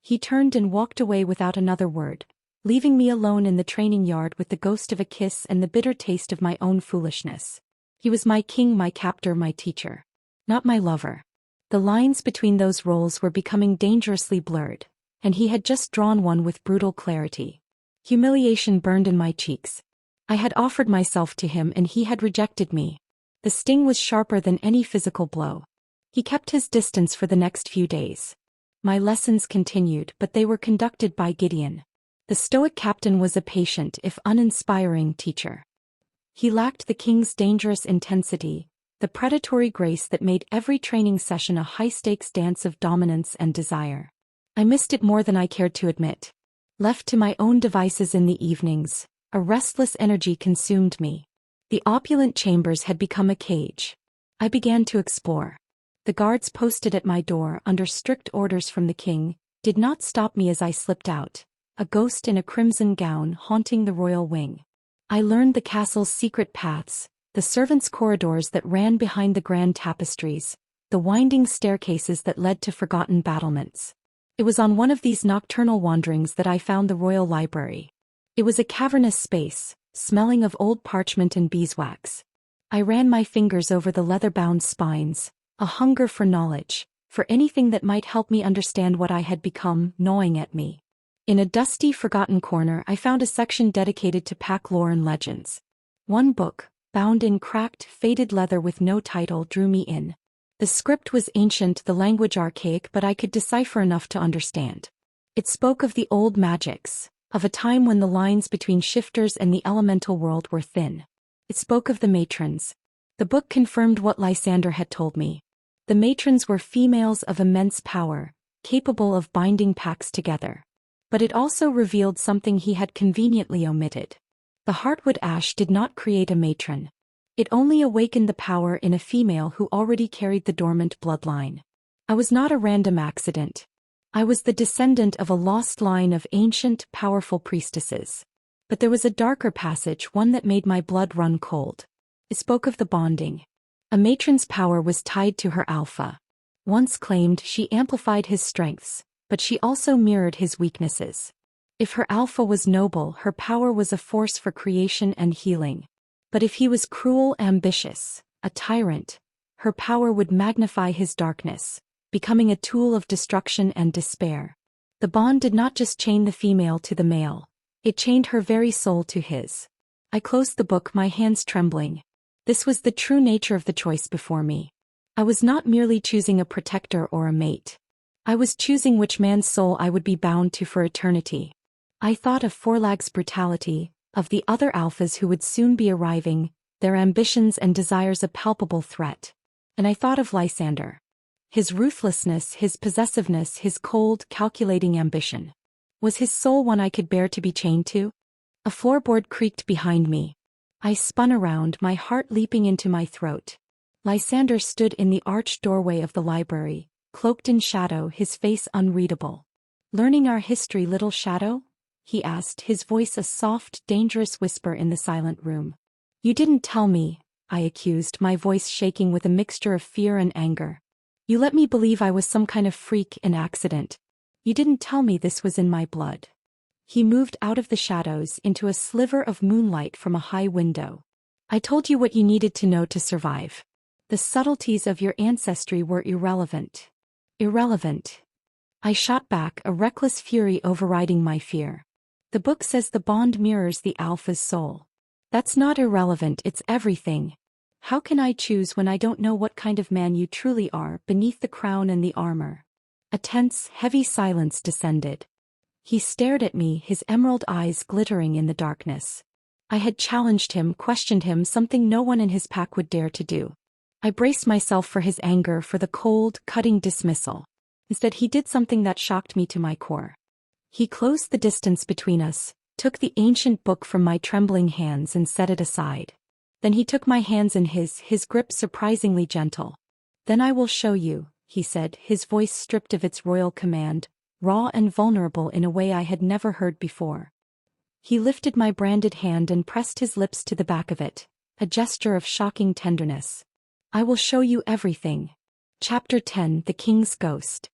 He turned and walked away without another word, leaving me alone in the training yard with the ghost of a kiss and the bitter taste of my own foolishness. He was my king, my captor, my teacher. Not my lover. The lines between those roles were becoming dangerously blurred, and he had just drawn one with brutal clarity. Humiliation burned in my cheeks. I had offered myself to him and he had rejected me. The sting was sharper than any physical blow. He kept his distance for the next few days. My lessons continued, but they were conducted by Gideon. The stoic captain was a patient, if uninspiring, teacher. He lacked the king's dangerous intensity, the predatory grace that made every training session a high-stakes dance of dominance and desire. I missed it more than I cared to admit. Left to my own devices in the evenings, a restless energy consumed me. The opulent chambers had become a cage. I began to explore. The guards posted at my door under strict orders from the king did not stop me as I slipped out, a ghost in a crimson gown haunting the royal wing. I learned the castle's secret paths, the servants' corridors that ran behind the grand tapestries, the winding staircases that led to forgotten battlements. It was on one of these nocturnal wanderings that I found the royal library. It was a cavernous space, smelling of old parchment and beeswax. I ran my fingers over the leather-bound spines, a hunger for knowledge, for anything that might help me understand what I had become, gnawing at me. In a dusty, forgotten corner I found a section dedicated to pack lore and legends. One book, bound in cracked, faded leather with no title, drew me in. The script was ancient, the language archaic, but I could decipher enough to understand. It spoke of the old magics, of a time when the lines between shifters and the elemental world were thin. It spoke of the matrons. The book confirmed what Lysander had told me. The matrons were females of immense power, capable of binding packs together. But it also revealed something he had conveniently omitted. The heartwood ash did not create a matron. It only awakened the power in a female who already carried the dormant bloodline. I was not a random accident. I was the descendant of a lost line of ancient, powerful priestesses. But there was a darker passage, one that made my blood run cold. It spoke of the bonding. A matron's power was tied to her alpha. Once claimed, she amplified his strengths, but she also mirrored his weaknesses. If her alpha was noble, her power was a force for creation and healing. But if he was cruel, ambitious, a tyrant, her power would magnify his darkness, becoming a tool of destruction and despair. The bond did not just chain the female to the male, it chained her very soul to his. I closed the book, my hands trembling. This was the true nature of the choice before me. I was not merely choosing a protector or a mate. I was choosing which man's soul I would be bound to for eternity. I thought of Forlag's brutality, of the other alphas who would soon be arriving, their ambitions and desires a palpable threat. And I thought of Lysander. His ruthlessness, his possessiveness, his cold, calculating ambition. Was his soul one I could bear to be chained to? A floorboard creaked behind me. I spun around, my heart leaping into my throat. Lysander stood in the arched doorway of the library, cloaked in shadow, his face unreadable. "Learning our history, little shadow?" he asked, his voice a soft, dangerous whisper in the silent room. "You didn't tell me," I accused, my voice shaking with a mixture of fear and anger. "You let me believe I was some kind of freak, an accident. You didn't tell me this was in my blood." He moved out of the shadows into a sliver of moonlight from a high window. "I told you what you needed to know to survive. The subtleties of your ancestry were irrelevant." Irrelevant. I shot back, a reckless fury overriding my fear. "The book says the bond mirrors the alpha's soul. That's not irrelevant, it's everything. How can I choose when I don't know what kind of man you truly are beneath the crown and the armor?" A tense, heavy silence descended. He stared at me, his emerald eyes glittering in the darkness. I had challenged him, questioned him, something no one in his pack would dare to do. I braced myself for his anger, for the cold, cutting dismissal. Instead, he did something that shocked me to my core. He closed the distance between us, took the ancient book from my trembling hands and set it aside. Then he took my hands in his grip surprisingly gentle. "Then I will show you," he said, his voice stripped of its royal command, raw and vulnerable in a way I had never heard before. He lifted my branded hand and pressed his lips to the back of it, a gesture of shocking tenderness. "I will show you everything." Chapter 10: The King's Ghost.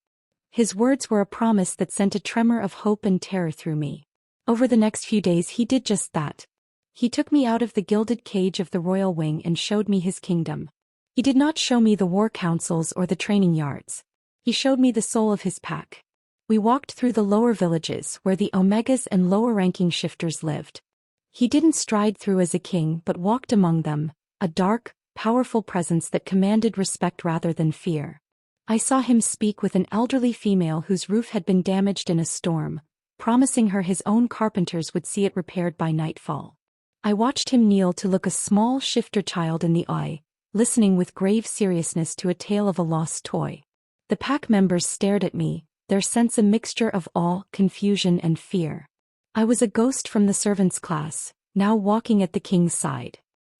His words were a promise that sent a tremor of hope and terror through me. Over the next few days he did just that. He took me out of the gilded cage of the royal wing and showed me his kingdom. He did not show me the war councils or the training yards. He showed me the soul of his pack. We walked through the lower villages where the Omegas and lower-ranking shifters lived. He didn't stride through as a king but walked among them, a dark, powerful presence that commanded respect rather than fear. I saw him speak with an elderly female whose roof had been damaged in a storm, promising her his own carpenters would see it repaired by nightfall. I watched him kneel to look a small shifter child in the eye, listening with grave seriousness to a tale of a lost toy. The pack members stared at me, their sense a mixture of awe, confusion and fear. I was a ghost from the servants' class, now walking at the king's side.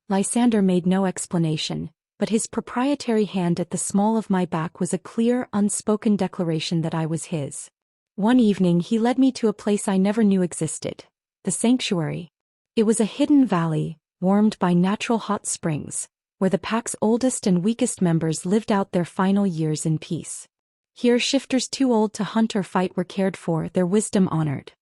Lysander made no explanation, but his proprietary hand at the small of my back was a clear, unspoken declaration that I was his. One evening he led me to a place I never knew existed, the sanctuary. It was a hidden valley, warmed by natural hot springs, where the pack's oldest and weakest members lived out their final years in peace. Here shifters too old to hunt or fight were cared for, their wisdom honored.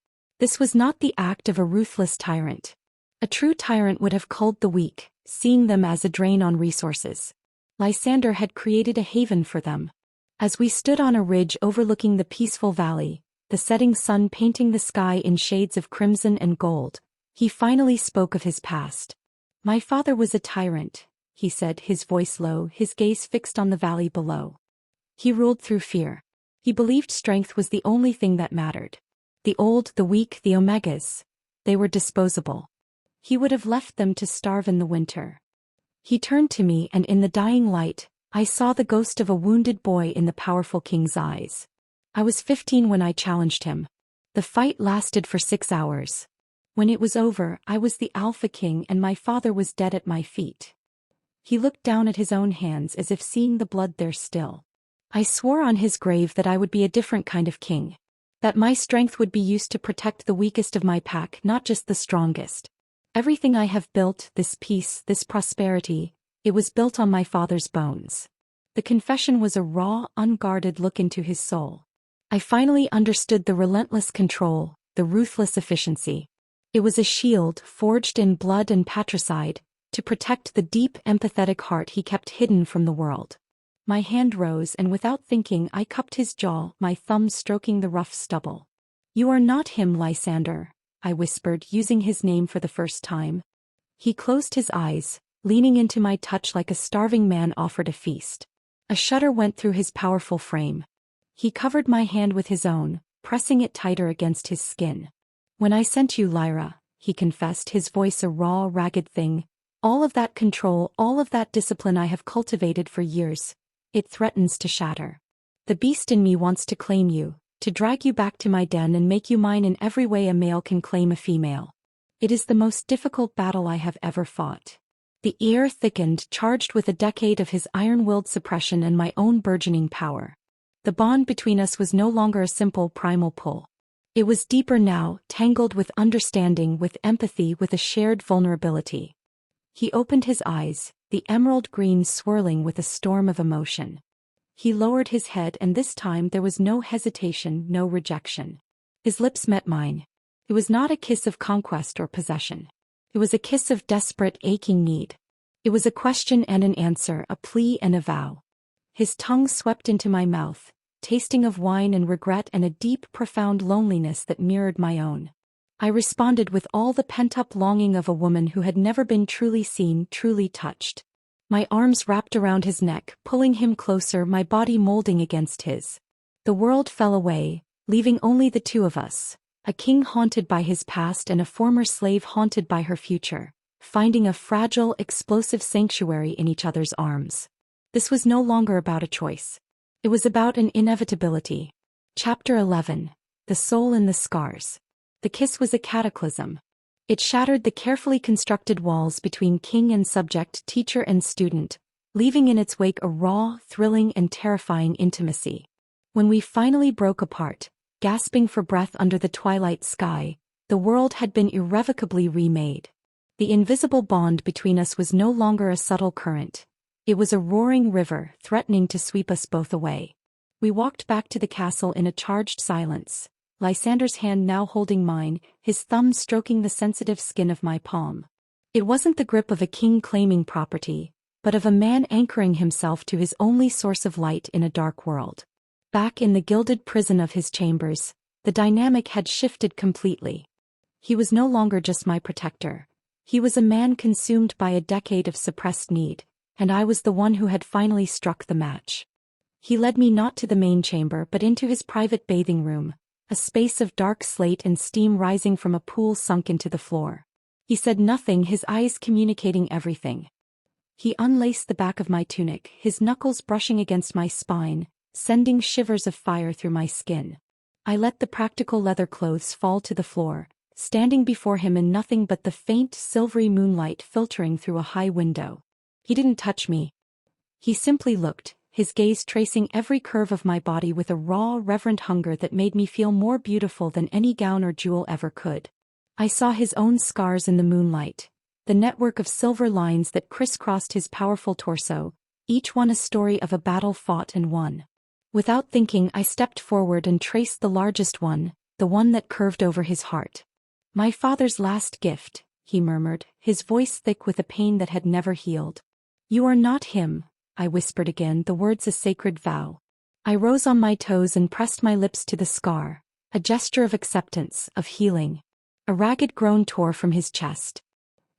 This was not the act of a ruthless tyrant. A true tyrant would have culled the weak, seeing them as a drain on resources. Lysander had created a haven for them. As we stood on a ridge overlooking the peaceful valley, the setting sun painting the sky in shades of crimson and gold, he finally spoke of his past. "My father was a tyrant," he said, his voice low, his gaze fixed on the valley below. "He ruled through fear. He believed strength was the only thing that mattered. The old, the weak, the Omegas, they were disposable. He would have left them to starve in the winter." He turned to me and in the dying light, I saw the ghost of a wounded boy in the powerful king's eyes. I was 15 when I challenged him. The fight lasted for 6 hours. When it was over, I was the Alpha King and my father was dead at my feet. He looked down at his own hands as if seeing the blood there still. I swore on his grave that I would be a different kind of king. That my strength would be used to protect the weakest of my pack, not just the strongest. Everything I have built, this peace, this prosperity, it was built on my father's bones. The confession was a raw, unguarded look into his soul. I finally understood the relentless control, the ruthless efficiency. It was a shield, forged in blood and patricide, to protect the deep, empathetic heart he kept hidden from the world. My hand rose and without thinking I cupped his jaw, my thumb stroking the rough stubble. "You are not him, Lysander," I whispered, using his name for the first time. He closed his eyes, leaning into my touch like a starving man offered a feast. A shudder went through his powerful frame. He covered my hand with his own, pressing it tighter against his skin. "When I sent you, Lyra," he confessed, his voice a raw, ragged thing, "all of that control, all of that discipline I have cultivated for years, it threatens to shatter. The beast in me wants to claim you, to drag you back to my den and make you mine in every way a male can claim a female. It is the most difficult battle I have ever fought." The air thickened, charged with a decade of his iron-willed suppression and my own burgeoning power. The bond between us was no longer a simple primal pull. It was deeper now, tangled with understanding, with empathy, with a shared vulnerability. He opened his eyes, the emerald green swirling with a storm of emotion. He lowered his head and this time there was no hesitation, no rejection. His lips met mine. It was not a kiss of conquest or possession. It was a kiss of desperate, aching need. It was a question and an answer, a plea and a vow. His tongue swept into my mouth, tasting of wine and regret and a deep, profound loneliness that mirrored my own. I responded with all the pent-up longing of a woman who had never been truly seen, truly touched. My arms wrapped around his neck, pulling him closer, my body molding against his. The world fell away, leaving only the two of us, A king haunted by his past and a former slave haunted by her future, finding a fragile, explosive sanctuary in each other's arms. This was no longer about a choice. It was about an inevitability. Chapter 11. The Soul in the Scars. The kiss was a cataclysm. It shattered the carefully constructed walls between king and subject, teacher and student, leaving in its wake a raw, thrilling and terrifying intimacy. When we finally broke apart, gasping for breath under the twilight sky, the world had been irrevocably remade. The invisible bond between us was no longer a subtle current. It was a roaring river threatening to sweep us both away. We walked back to the castle in a charged silence, Lysander's hand now holding mine, his thumb stroking the sensitive skin of my palm. It wasn't the grip of a king claiming property, but of a man anchoring himself to his only source of light in a dark world. Back in the gilded prison of his chambers, the dynamic had shifted completely. He was no longer just my protector. He was a man consumed by a decade of suppressed need, and I was the one who had finally struck the match. He led me not to the main chamber but into his private bathing room, a space of dark slate and steam rising from a pool sunk into the floor. He said nothing, his eyes communicating everything. He unlaced the back of my tunic, his knuckles brushing against my spine, sending shivers of fire through my skin. I let the practical leather clothes fall to the floor, standing before him in nothing but the faint, silvery moonlight filtering through a high window. He didn't touch me. He simply looked, his gaze tracing every curve of my body with a raw, reverent hunger that made me feel more beautiful than any gown or jewel ever could. I saw his own scars in the moonlight, the network of silver lines that crisscrossed his powerful torso, each one a story of a battle fought and won. Without thinking, I stepped forward and traced the largest one, the one that curved over his heart. "My father's last gift," he murmured, his voice thick with a pain that had never healed. "You are not him," I whispered again, the words a sacred vow. I rose on my toes and pressed my lips to the scar, a gesture of acceptance, of healing. A ragged groan tore from his chest.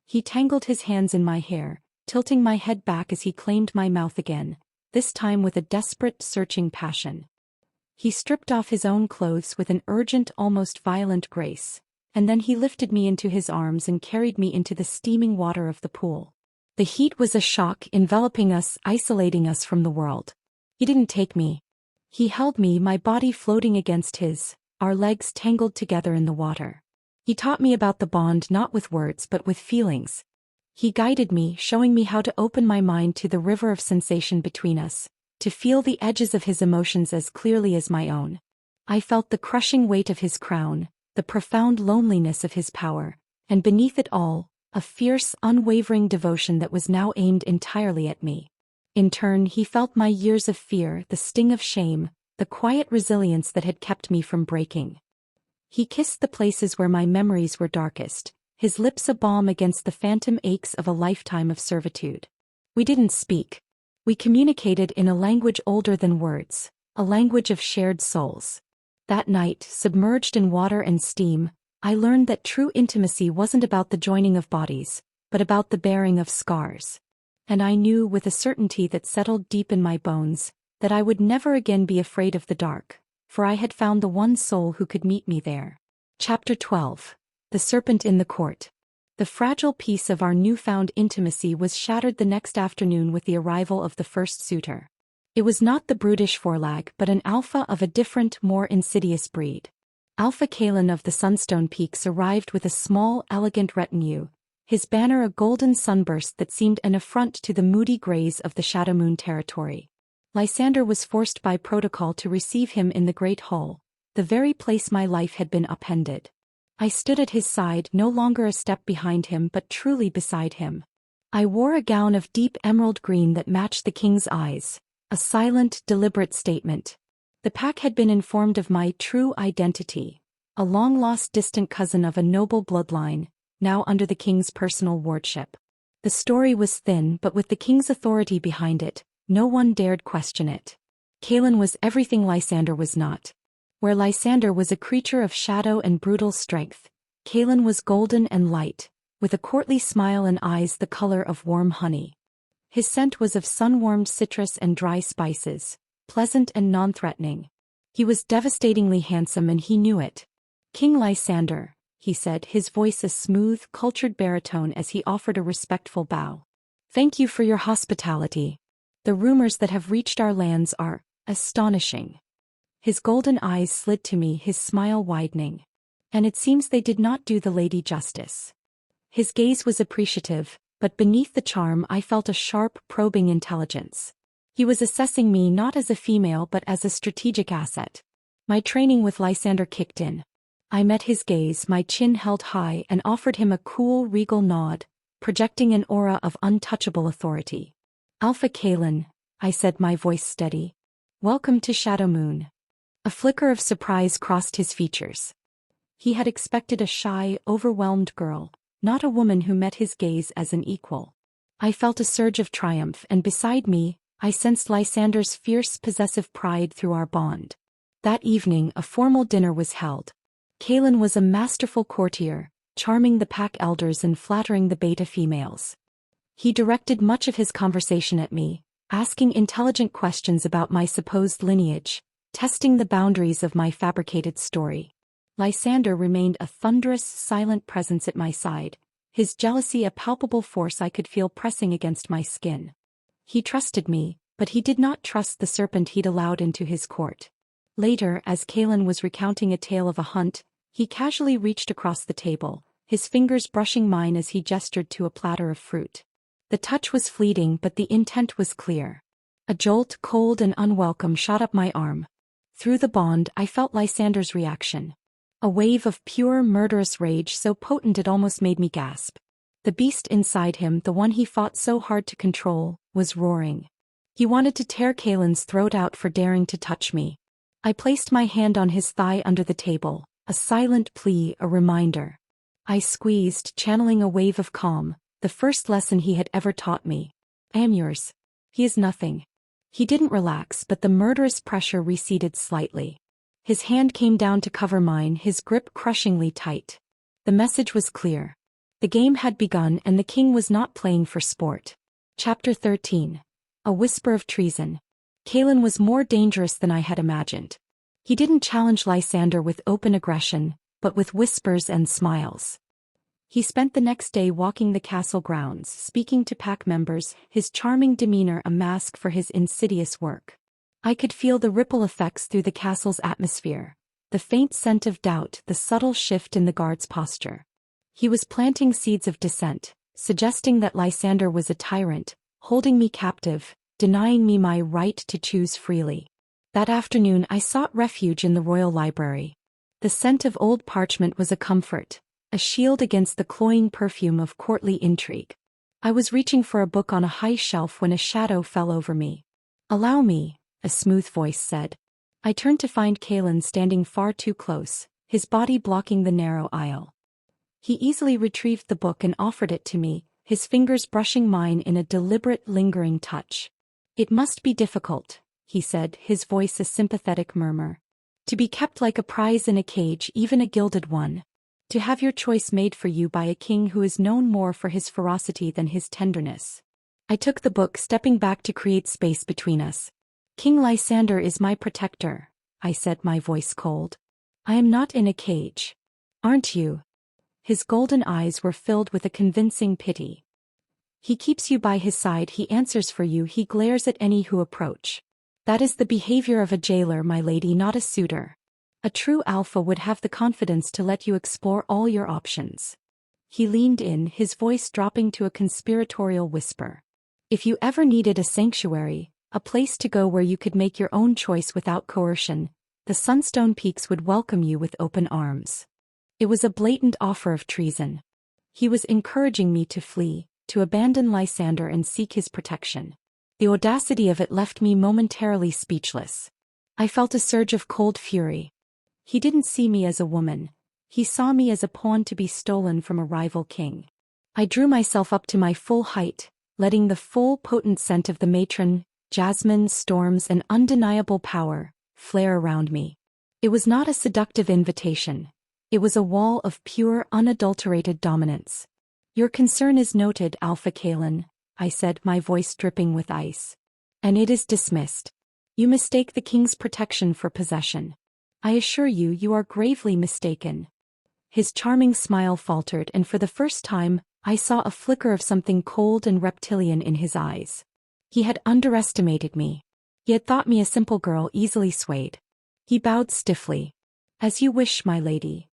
He tangled his hands in my hair, tilting my head back as he claimed my mouth again, this time with a desperate, searching passion. He stripped off his own clothes with an urgent, almost violent grace, and then he lifted me into his arms and carried me into the steaming water of the pool. The heat was a shock, enveloping us, isolating us from the world. He didn't take me. He held me, my body floating against his, our legs tangled together in the water. He taught me about the bond not with words but with feelings. He guided me, showing me how to open my mind to the river of sensation between us, to feel the edges of his emotions as clearly as my own. I felt the crushing weight of his crown, the profound loneliness of his power, and beneath it all, a fierce, unwavering devotion that was now aimed entirely at me. In turn, he felt my years of fear, the sting of shame, the quiet resilience that had kept me from breaking. He kissed the places where my memories were darkest, his lips a balm against the phantom aches of a lifetime of servitude. We didn't speak. We communicated in a language older than words, a language of shared souls. That night, submerged in water and steam, I learned that true intimacy wasn't about the joining of bodies, but about the bearing of scars. And I knew with a certainty that settled deep in my bones, that I would never again be afraid of the dark, for I had found the one soul who could meet me there. Chapter 12. The Serpent in the Court. The fragile peace of our newfound intimacy was shattered the next afternoon with the arrival of the first suitor. It was not the brutish forelag but an alpha of a different, more insidious breed. Alpha Kalen of the Sunstone Peaks arrived with a small, elegant retinue, his banner a golden sunburst that seemed an affront to the moody grays of the Shadowmoon territory. Lysander was forced by protocol to receive him in the great hall, the very place my life had been upended. I stood at his side, no longer a step behind him but truly beside him. I wore a gown of deep emerald green that matched the king's eyes, a silent, deliberate statement. The pack had been informed of my true identity, a long-lost distant cousin of a noble bloodline, now under the king's personal wardship. The story was thin, but with the king's authority behind it, no one dared question it. Kalen was everything Lysander was not. Where Lysander was a creature of shadow and brutal strength, Kalen was golden and light, with a courtly smile and eyes the color of warm honey. His scent was of sun-warmed citrus and dry spices, pleasant and non-threatening. He was devastatingly handsome and he knew it. King Lysander, he said, his voice a smooth, cultured baritone as he offered a respectful bow. Thank you for your hospitality. The rumors that have reached our lands are astonishing. His golden eyes slid to me, his smile widening. And it seems they did not do the lady justice. His gaze was appreciative, but beneath the charm I felt a sharp, probing intelligence. He was assessing me not as a female but as a strategic asset. My training with Lysander kicked in. I met his gaze, my chin held high, and offered him a cool, regal nod, projecting an aura of untouchable authority. Alpha Kalen, I said, my voice steady. Welcome to Shadow Moon. A flicker of surprise crossed his features. He had expected a shy, overwhelmed girl, not a woman who met his gaze as an equal. I felt a surge of triumph, and beside me, I sensed Lysander's fierce, possessive pride through our bond. That evening, a formal dinner was held. Kalen was a masterful courtier, charming the pack elders and flattering the beta females. He directed much of his conversation at me, asking intelligent questions about my supposed lineage, testing the boundaries of my fabricated story. Lysander remained a thunderous, silent presence at my side, his jealousy a palpable force I could feel pressing against my skin. He trusted me, but he did not trust the serpent he'd allowed into his court. Later, as Kalen was recounting a tale of a hunt, he casually reached across the table, his fingers brushing mine as he gestured to a platter of fruit. The touch was fleeting, but the intent was clear. A jolt, cold and unwelcome, shot up my arm. Through the bond, I felt Lysander's reaction. A wave of pure, murderous rage so potent it almost made me gasp. The beast inside him, the one he fought so hard to control, was roaring. He wanted to tear Kalen's throat out for daring to touch me. I placed my hand on his thigh under the table, a silent plea, a reminder. I squeezed, channeling a wave of calm, the first lesson he had ever taught me. I am yours. He is nothing. He didn't relax, but the murderous pressure receded slightly. His hand came down to cover mine, his grip crushingly tight. The message was clear. The game had begun, and the king was not playing for sport. Chapter 13. A Whisper of Treason. Kalen was more dangerous than I had imagined. He didn't challenge Lysander with open aggression, but with whispers and smiles. He spent the next day walking the castle grounds, speaking to pack members, his charming demeanor a mask for his insidious work. I could feel the ripple effects through the castle's atmosphere, the faint scent of doubt, the subtle shift in the guard's posture. He was planting seeds of dissent, suggesting that Lysander was a tyrant, holding me captive, denying me my right to choose freely. That afternoon I sought refuge in the royal library. The scent of old parchment was a comfort, a shield against the cloying perfume of courtly intrigue. I was reaching for a book on a high shelf when a shadow fell over me. "Allow me," a smooth voice said. I turned to find Kalen standing far too close, his body blocking the narrow aisle. He easily retrieved the book and offered it to me, his fingers brushing mine in a deliberate, lingering touch. "It must be difficult," he said, his voice a sympathetic murmur. "To be kept like a prize in a cage, even a gilded one. To have your choice made for you by a king who is known more for his ferocity than his tenderness." I took the book, stepping back to create space between us. "King Lysander is my protector," I said, my voice cold. "I am not in a cage. Aren't you?" His golden eyes were filled with a convincing pity. "He keeps you by his side, he answers for you, he glares at any who approach. That is the behavior of a jailer, my lady, not a suitor. A true alpha would have the confidence to let you explore all your options." He leaned in, his voice dropping to a conspiratorial whisper. "If you ever needed a sanctuary, a place to go where you could make your own choice without coercion, the Sunstone Peaks would welcome you with open arms." It was a blatant offer of treason. He was encouraging me to flee, to abandon Lysander and seek his protection. The audacity of it left me momentarily speechless. I felt a surge of cold fury. He didn't see me as a woman. He saw me as a pawn to be stolen from a rival king. I drew myself up to my full height, letting the full, potent scent of the matron, jasmine, storms, and undeniable power flare around me. It was not a seductive invitation. It was a wall of pure, unadulterated dominance. "Your concern is noted, Alpha Kalen," I said, my voice dripping with ice. "And it is dismissed. You mistake the king's protection for possession. I assure you, you are gravely mistaken. His charming smile faltered, and for the first time, I saw a flicker of something cold and reptilian in his eyes. He had underestimated me. He had thought me a simple girl easily swayed. He bowed stiffly. As you wish, my lady.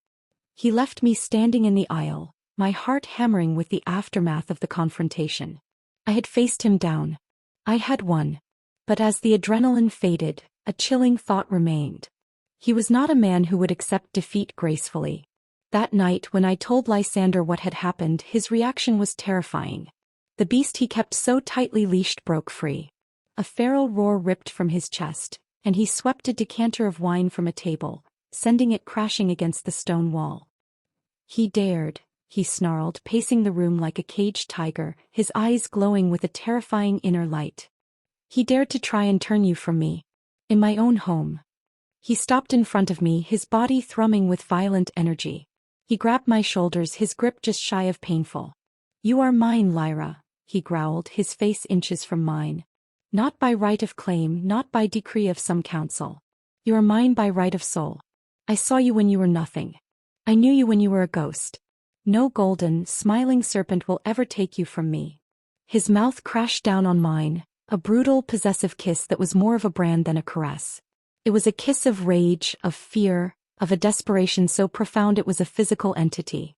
He left me standing in the aisle, my heart hammering with the aftermath of the confrontation. I had faced him down. I had won. But as the adrenaline faded, a chilling thought remained. He was not a man who would accept defeat gracefully. That night when I told Lysander what had happened, his reaction was terrifying. The beast he kept so tightly leashed broke free. A feral roar ripped from his chest, and he swept a decanter of wine from a table, sending it crashing against the stone wall. He dared, he snarled, pacing the room like a caged tiger, his eyes glowing with a terrifying inner light. He dared to try and turn you from me. In my own home. He stopped in front of me, his body thrumming with violent energy. He grabbed my shoulders, his grip just shy of painful. You are mine, Lyra, he growled, his face inches from mine. Not by right of claim, not by decree of some council. You are mine by right of soul. I saw you when you were nothing. I knew you when you were a ghost. No golden, smiling serpent will ever take you from me. His mouth crashed down on mine, a brutal, possessive kiss that was more of a brand than a caress. It was a kiss of rage, of fear, of a desperation so profound it was a physical entity.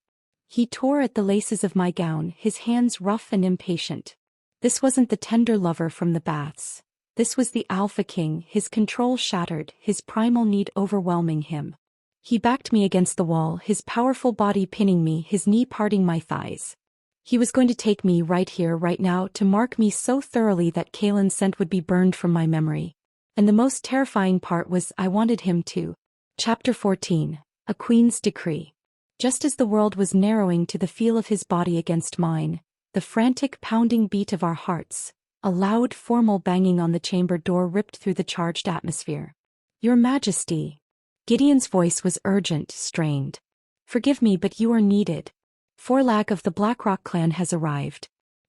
He tore at the laces of my gown, his hands rough and impatient. This wasn't the tender lover from the baths. This was the alpha king, his control shattered, his primal need overwhelming him. He backed me against the wall, his powerful body pinning me, his knee parting my thighs. He was going to take me right here, right now, to mark me so thoroughly that Kalen's scent would be burned from my memory. And the most terrifying part was I wanted him to. Chapter 14. A Queen's Decree. Just as the world was narrowing to the feel of his body against mine, the frantic pounding beat of our hearts, a loud formal banging on the chamber door ripped through the charged atmosphere. Your Majesty. Gideon's voice was urgent, strained. Forgive me, but you are needed. Forlag of the Blackrock clan has arrived.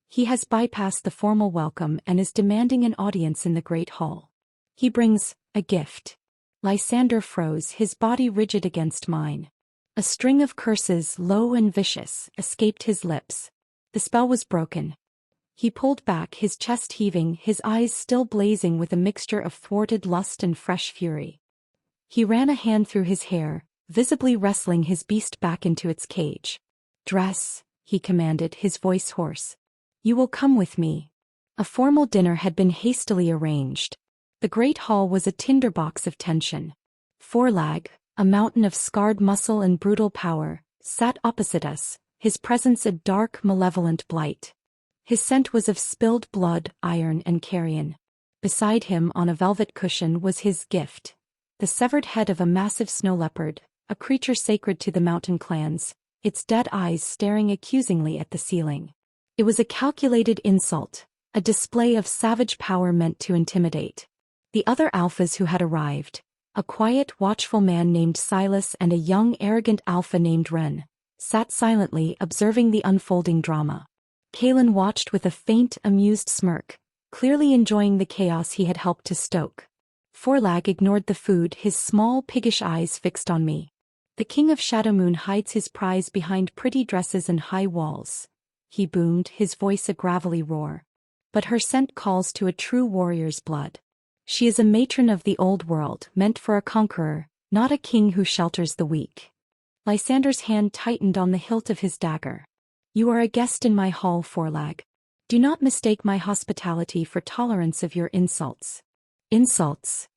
He has bypassed the formal welcome and is demanding an audience in the Great Hall. He brings a gift. Lysander froze, his body rigid against mine. A string of curses, low and vicious, escaped his lips. The spell was broken. He pulled back, his chest heaving, his eyes still blazing with a mixture of thwarted lust and fresh fury. He ran a hand through his hair, visibly wrestling his beast back into its cage. Dress, he commanded, his voice hoarse. You will come with me. A formal dinner had been hastily arranged. The great hall was a tinderbox of tension. Forlag, a mountain of scarred muscle and brutal power, sat opposite us, his presence a dark, malevolent blight. His scent was of spilled blood, iron and carrion. Beside him on a velvet cushion was his gift. The severed head of a massive snow leopard, a creature sacred to the mountain clans, its dead eyes staring accusingly at the ceiling. It was a calculated insult, a display of savage power meant to intimidate. The other alphas who had arrived, a quiet, watchful man named Silas and a young, arrogant alpha named Ren, sat silently observing the unfolding drama. Kalen watched with a faint, amused smirk, clearly enjoying the chaos he had helped to stoke. Forlag ignored the food, his small, piggish eyes fixed on me. The king of Shadowmoon hides his prize behind pretty dresses and high walls. He boomed, his voice a gravelly roar. But her scent calls to a true warrior's blood. She is a matron of the old world, meant for a conqueror, not a king who shelters the weak. Lysander's hand tightened on the hilt of his dagger. You are a guest in my hall, Forlag. Do not mistake my hospitality for tolerance of your insults. Insults?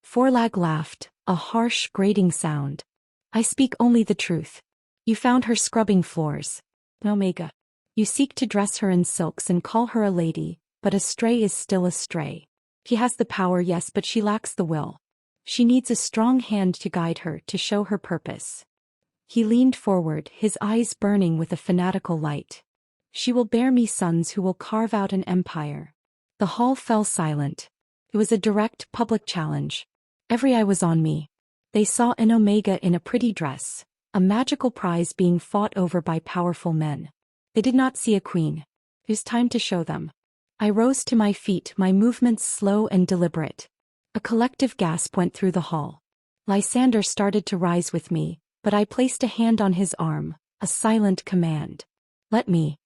Forlag laughed, a harsh, grating sound. I speak only the truth. You found her scrubbing floors. Omega. You seek to dress her in silks and call her a lady, but a stray is still a stray. She has the power, yes, but she lacks the will. She needs a strong hand to guide her, to show her purpose. He leaned forward, his eyes burning with a fanatical light. She will bear me sons who will carve out an empire. The hall fell silent. It was a direct, public challenge. Every eye was on me. They saw an Omega in a pretty dress, a magical prize being fought over by powerful men. They did not see a queen. It was time to show them. I rose to my feet, my movements slow and deliberate. A collective gasp went through the hall. Lysander started to rise with me, but I placed a hand on his arm, a silent command. Let me.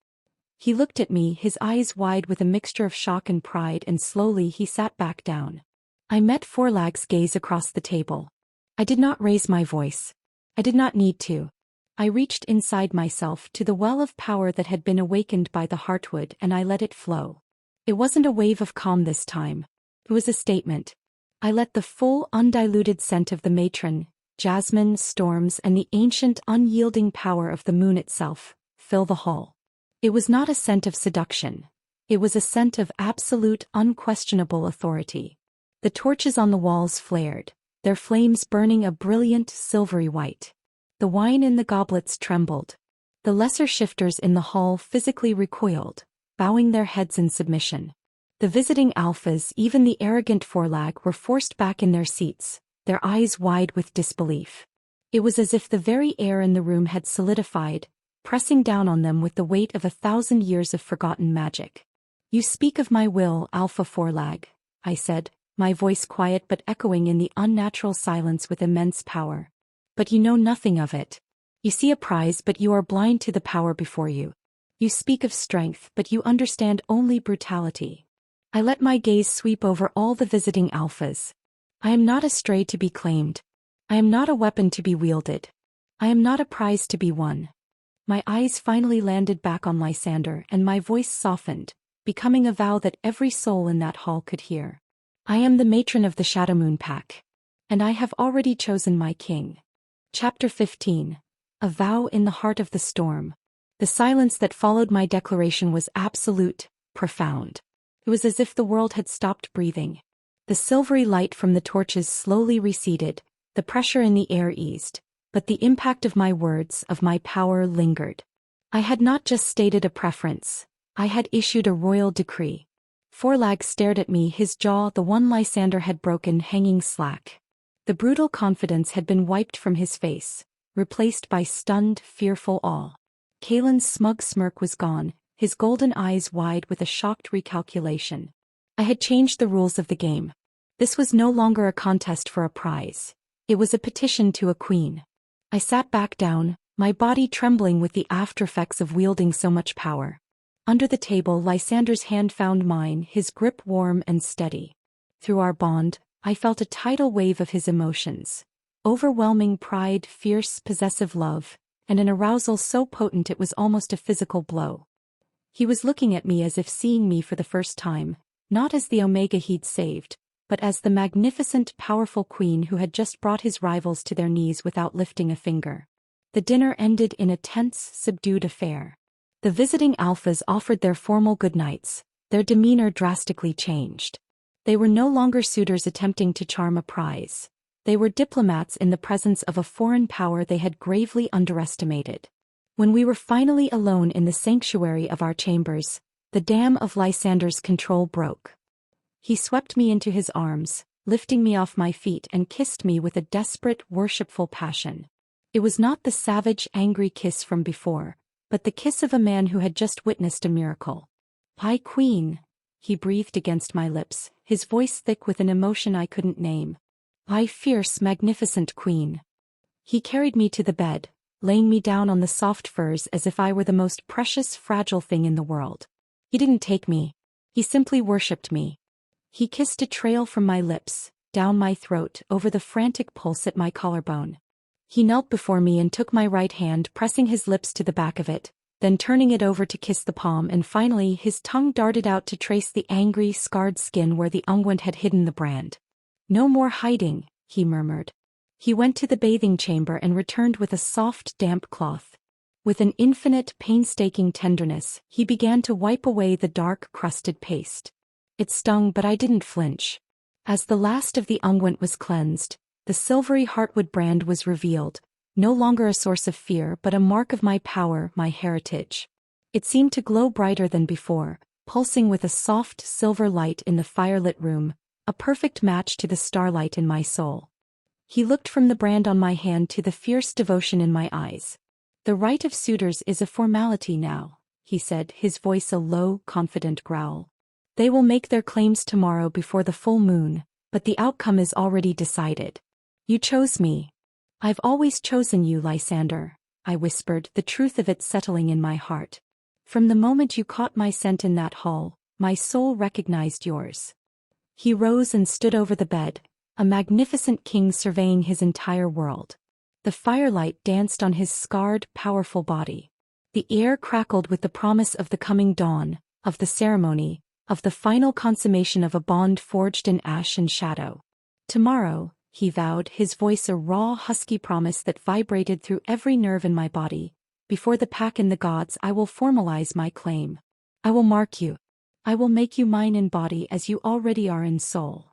He looked at me, his eyes wide with a mixture of shock and pride, and slowly he sat back down. I met Forlag's gaze across the table. I did not raise my voice. I did not need to. I reached inside myself to the well of power that had been awakened by the heartwood, and I let it flow. It wasn't a wave of calm this time. It was a statement. I let the full, undiluted scent of the matron, jasmine, storms, and the ancient, unyielding power of the moon itself fill the hall. It was not a scent of seduction. It was a scent of absolute, unquestionable authority. The torches on the walls flared, their flames burning a brilliant, silvery white. The wine in the goblets trembled. The lesser shifters in the hall physically recoiled, bowing their heads in submission. The visiting alphas, even the arrogant Forlag, were forced back in their seats, their eyes wide with disbelief. It was as if the very air in the room had solidified, pressing down on them with the weight of 1,000 years of forgotten magic. You speak of my will, Alpha Forlag, I said, my voice quiet but echoing in the unnatural silence with immense power. But you know nothing of it. You see a prize, but you are blind to the power before you. You speak of strength, but you understand only brutality. I let my gaze sweep over all the visiting alphas. I am not a stray to be claimed. I am not a weapon to be wielded. I am not a prize to be won. My eyes finally landed back on Lysander, and my voice softened, becoming a vow that every soul in that hall could hear. I am the matron of the Shadowmoon Pack. And I have already chosen my king. Chapter 15. A Vow in the Heart of the Storm. The silence that followed my declaration was absolute, profound. It was as if the world had stopped breathing. The silvery light from the torches slowly receded, the pressure in the air eased, but the impact of my words, of my power, lingered. I had not just stated a preference. I had issued a royal decree. Forlag stared at me, his jaw, the one Lysander had broken, hanging slack. The brutal confidence had been wiped from his face, replaced by stunned, fearful awe. Kaelin's smug smirk was gone, his golden eyes wide with a shocked recalculation. I had changed the rules of the game. This was no longer a contest for a prize. It was a petition to a queen. I sat back down, my body trembling with the aftereffects of wielding so much power. Under the table, Lysander's hand found mine, his grip warm and steady. Through our bond, I felt a tidal wave of his emotions. Overwhelming pride, fierce, possessive love, and an arousal so potent it was almost a physical blow. He was looking at me as if seeing me for the first time, not as the Omega he'd saved, but as the magnificent, powerful queen who had just brought his rivals to their knees without lifting a finger. The dinner ended in a tense, subdued affair. The visiting alphas offered their formal goodnights, their demeanor drastically changed. They were no longer suitors attempting to charm a prize. They were diplomats in the presence of a foreign power they had gravely underestimated. When we were finally alone in the sanctuary of our chambers, the dam of Lysander's control broke. He swept me into his arms, lifting me off my feet, and kissed me with a desperate, worshipful passion. It was not the savage, angry kiss from before, but the kiss of a man who had just witnessed a miracle. "High Queen," he breathed against my lips, his voice thick with an emotion I couldn't name. "High, fierce, magnificent Queen." He carried me to the bed, laying me down on the soft furs as if I were the most precious, fragile thing in the world. He didn't take me. He simply worshipped me. He kissed a trail from my lips, down my throat, over the frantic pulse at my collarbone. He knelt before me and took my right hand, pressing his lips to the back of it, then turning it over to kiss the palm, and finally his tongue darted out to trace the angry, scarred skin where the unguent had hidden the brand. "No more hiding," he murmured. He went to the bathing chamber and returned with a soft, damp cloth. With an infinite, painstaking tenderness, he began to wipe away the dark, crusted paste. It stung, but I didn't flinch. As the last of the unguent was cleansed, the silvery heartwood brand was revealed, no longer a source of fear but a mark of my power, my heritage. It seemed to glow brighter than before, pulsing with a soft, silver light in the firelit room, a perfect match to the starlight in my soul. He looked from the brand on my hand to the fierce devotion in my eyes. "The right of suitors is a formality now," he said, his voice a low, confident growl. "They will make their claims tomorrow before the full moon, but the outcome is already decided. You chose me. I've always chosen you, Lysander, I whispered, the truth of it settling in my heart. From the moment you caught my scent in that hall, my soul recognized yours. He rose and stood over the bed, a magnificent king surveying his entire world. The firelight danced on his scarred, powerful body. The air crackled with the promise of the coming dawn, of the ceremony, of the final consummation of a bond forged in ash and shadow. Tomorrow, he vowed, his voice a raw, husky promise that vibrated through every nerve in my body, before the pack and the gods I will formalize my claim. I will mark you. I will make you mine in body as you already are in soul.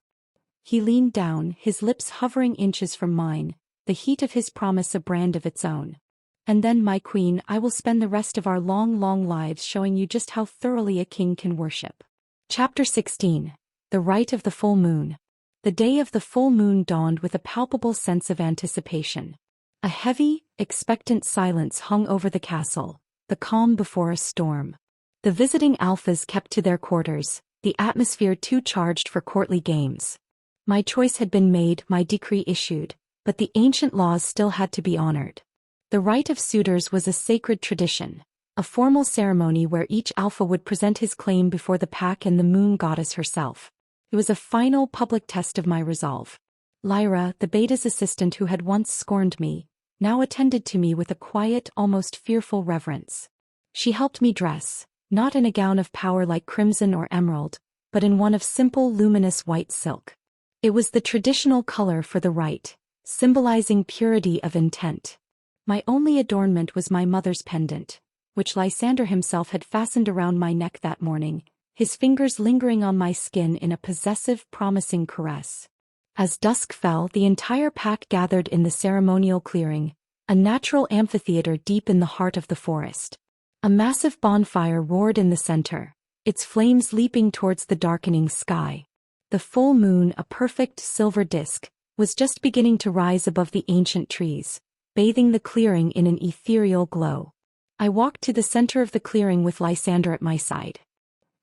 He leaned down, his lips hovering inches from mine, the heat of his promise a brand of its own. And then, my queen, I will spend the rest of our long, long lives showing you just how thoroughly a king can worship. Chapter 16. The Rite of the Full Moon. The day of the full moon dawned with a palpable sense of anticipation. A heavy, expectant silence hung over the castle, the calm before a storm. The visiting alphas kept to their quarters, the atmosphere too charged for courtly games. My choice had been made, my decree issued, but the ancient laws still had to be honored. The rite of suitors was a sacred tradition, a formal ceremony where each alpha would present his claim before the pack and the moon goddess herself. It was a final public test of my resolve. Lyra, the beta's assistant who had once scorned me, now attended to me with a quiet, almost fearful reverence. She helped me dress, not in a gown of power like crimson or emerald, but in one of simple, luminous white silk. It was the traditional color for the rite, symbolizing purity of intent. My only adornment was my mother's pendant, which Lysander himself had fastened around my neck that morning, his fingers lingering on my skin in a possessive, promising caress. As dusk fell, the entire pack gathered in the ceremonial clearing, a natural amphitheater deep in the heart of the forest. A massive bonfire roared in the center, its flames leaping towards the darkening sky. The full moon, a perfect silver disk, was just beginning to rise above the ancient trees, bathing the clearing in an ethereal glow. I walked to the center of the clearing with Lysander at my side.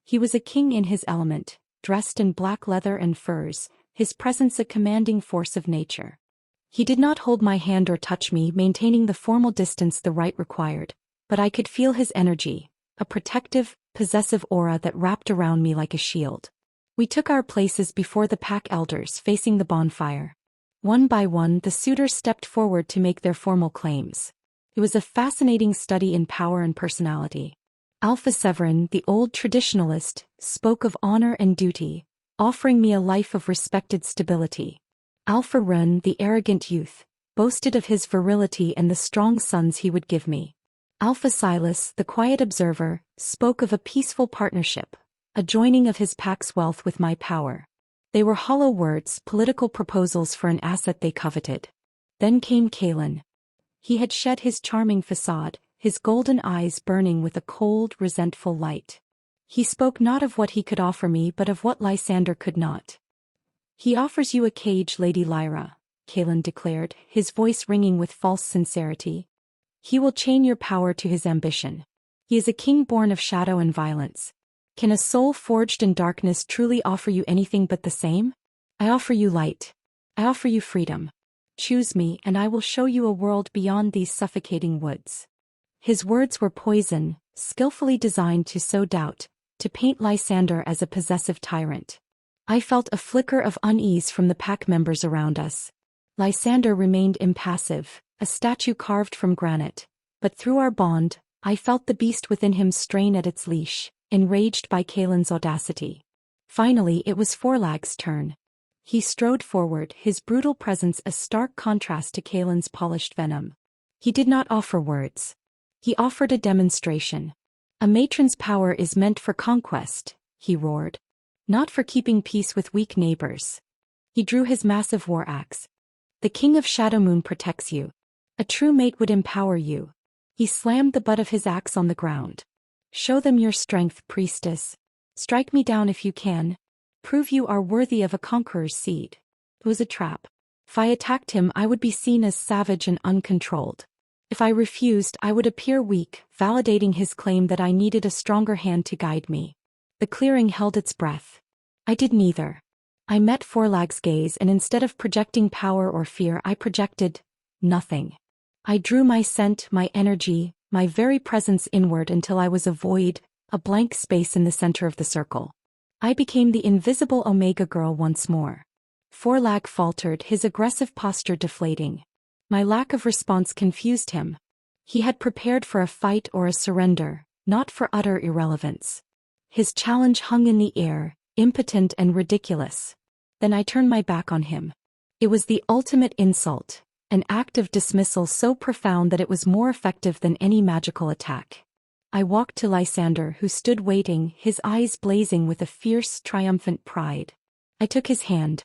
He was a king in his element, dressed in black leather and furs, his presence a commanding force of nature. He did not hold my hand or touch me, maintaining the formal distance the rite required, but I could feel his energy, a protective, possessive aura that wrapped around me like a shield. We took our places before the pack elders, facing the bonfire. One by one, the suitors stepped forward to make their formal claims. It was a fascinating study in power and personality. Alpha Severin, the old traditionalist, spoke of honor and duty, offering me a life of respected stability. Alpha Run, the arrogant youth, boasted of his virility and the strong sons he would give me. Alpha Silas, the quiet observer, spoke of a peaceful partnership, a joining of his pack's wealth with my power. They were hollow words, political proposals for an asset they coveted. Then came Kalen. He had shed his charming facade, his golden eyes burning with a cold, resentful light. He spoke not of what he could offer me but of what Lysander could not. He offers you a cage, Lady Lyra, Kalen declared, his voice ringing with false sincerity. He will chain your power to his ambition. He is a king born of shadow and violence. Can a soul forged in darkness truly offer you anything but the same? I offer you light. I offer you freedom. Choose me and I will show you a world beyond these suffocating woods. His words were poison, skillfully designed to sow doubt, to paint Lysander as a possessive tyrant. I felt a flicker of unease from the pack members around us. Lysander remained impassive, a statue carved from granite, but through our bond, I felt the beast within him strain at its leash, enraged by Kalen's audacity. Finally, it was Forlag's turn. He strode forward, his brutal presence a stark contrast to Kalen's polished venom. He did not offer words. He offered a demonstration. A matron's power is meant for conquest, he roared. Not for keeping peace with weak neighbors. He drew his massive war axe. The king of Shadowmoon protects you. A true mate would empower you. He slammed the butt of his axe on the ground. Show them your strength, priestess. Strike me down if you can. Prove you are worthy of a conqueror's seed. It was a trap. If I attacked him, I would be seen as savage and uncontrolled. If I refused, I would appear weak, validating his claim that I needed a stronger hand to guide me. The clearing held its breath. I did neither. I met Forlag's gaze, and instead of projecting power or fear, I projected nothing. I drew my scent, my energy, my very presence inward until I was a void, a blank space in the center of the circle. I became the invisible Omega girl once more. Forlag faltered, his aggressive posture deflating. My lack of response confused him. He had prepared for a fight or a surrender, not for utter irrelevance. His challenge hung in the air, impotent and ridiculous. Then I turned my back on him. It was the ultimate insult, an act of dismissal so profound that it was more effective than any magical attack. I walked to Lysander, who stood waiting, his eyes blazing with a fierce, triumphant pride. I took his hand.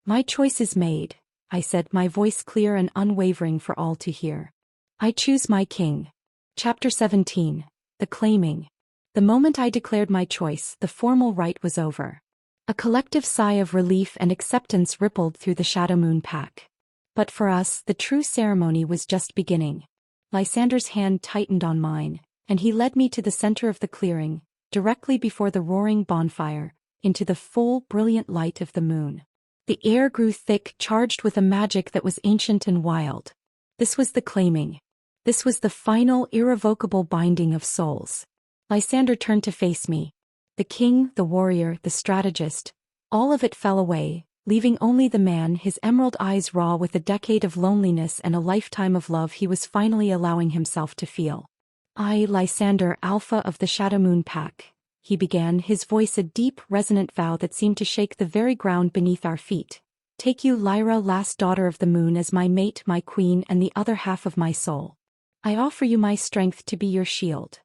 "My choice is made," I said, my voice clear and unwavering for all to hear. "I choose my king." Chapter 17. The Claiming. The moment I declared my choice, the formal rite was over. A collective sigh of relief and acceptance rippled through the Shadow Moon pack. But for us, the true ceremony was just beginning. Lysander's hand tightened on mine, and he led me to the center of the clearing, directly before the roaring bonfire, into the full, brilliant light of the moon. The air grew thick, charged with a magic that was ancient and wild. This was the claiming. This was the final, irrevocable binding of souls. Lysander turned to face me. The king, the warrior, the strategist, all of it fell away, leaving only the man, his emerald eyes raw with a decade of loneliness and a lifetime of love he was finally allowing himself to feel. "I, Lysander, Alpha of the Shadow Moon pack," he began, his voice a deep, resonant vow that seemed to shake the very ground beneath our feet. "Take you, Lyra, last daughter of the moon, as my mate, my queen, and the other half of my soul. I offer you my strength to be your shield."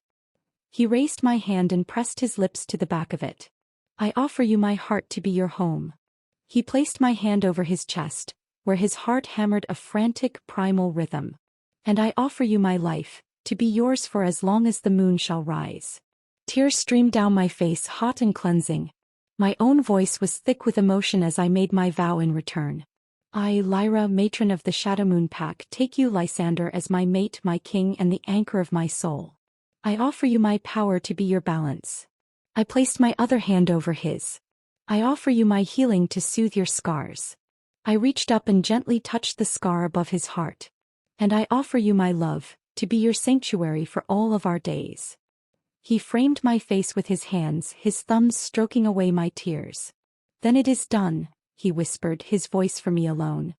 He raised my hand and pressed his lips to the back of it. "I offer you my heart to be your home." He placed my hand over his chest, where his heart hammered a frantic, primal rhythm. "And I offer you my life, to be yours for as long as the moon shall rise." Tears streamed down my face, hot and cleansing. My own voice was thick with emotion as I made my vow in return. "I, Lyra, matron of the Shadow Moon pack, take you, Lysander, as my mate, my king, and the anchor of my soul. I offer you my power to be your balance." I placed my other hand over his. "I offer you my healing to soothe your scars." I reached up and gently touched the scar above his heart. "And I offer you my love, to be your sanctuary for all of our days." He framed my face with his hands, his thumbs stroking away my tears. "Then it is done," he whispered, his voice for me alone.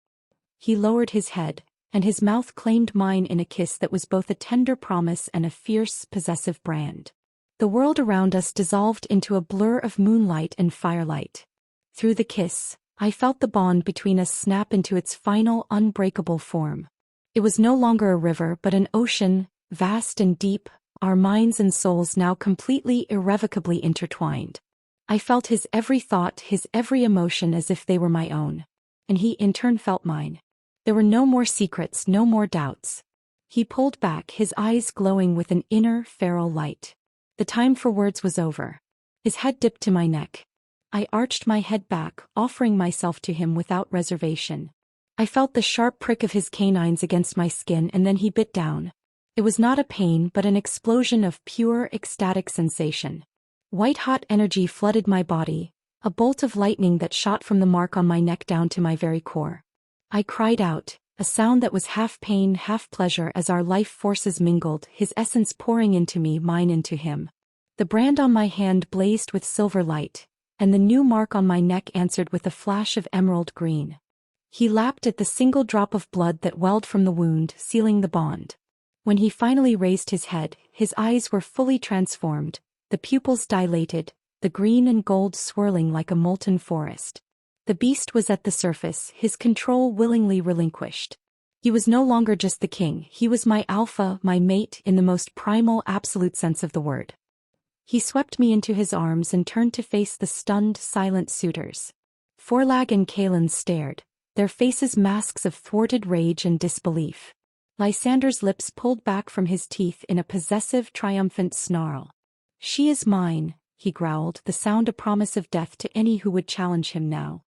He lowered his head, and his mouth claimed mine in a kiss that was both a tender promise and a fierce, possessive brand. The world around us dissolved into a blur of moonlight and firelight. Through the kiss, I felt the bond between us snap into its final, unbreakable form. It was no longer a river but an ocean, vast and deep, our minds and souls now completely, irrevocably intertwined. I felt his every thought, his every emotion as if they were my own. And he in turn felt mine. There were no more secrets, no more doubts. He pulled back, his eyes glowing with an inner, feral light. The time for words was over. His head dipped to my neck. I arched my head back, offering myself to him without reservation. I felt the sharp prick of his canines against my skin, and then he bit down. It was not a pain but an explosion of pure, ecstatic sensation. White-hot energy flooded my body, a bolt of lightning that shot from the mark on my neck down to my very core. I cried out, a sound that was half pain, half pleasure as our life forces mingled, his essence pouring into me, mine into him. The brand on my hand blazed with silver light, and the new mark on my neck answered with a flash of emerald green. He lapped at the single drop of blood that welled from the wound, sealing the bond. When he finally raised his head, his eyes were fully transformed, the pupils dilated, the green and gold swirling like a molten forest. The beast was at the surface, his control willingly relinquished. He was no longer just the king, he was my alpha, my mate, in the most primal, absolute sense of the word. He swept me into his arms and turned to face the stunned, silent suitors. Forlag and Kaelin stared, their faces masks of thwarted rage and disbelief. Lysander's lips pulled back from his teeth in a possessive, triumphant snarl. "She is mine," he growled, the sound a promise of death to any who would challenge him now.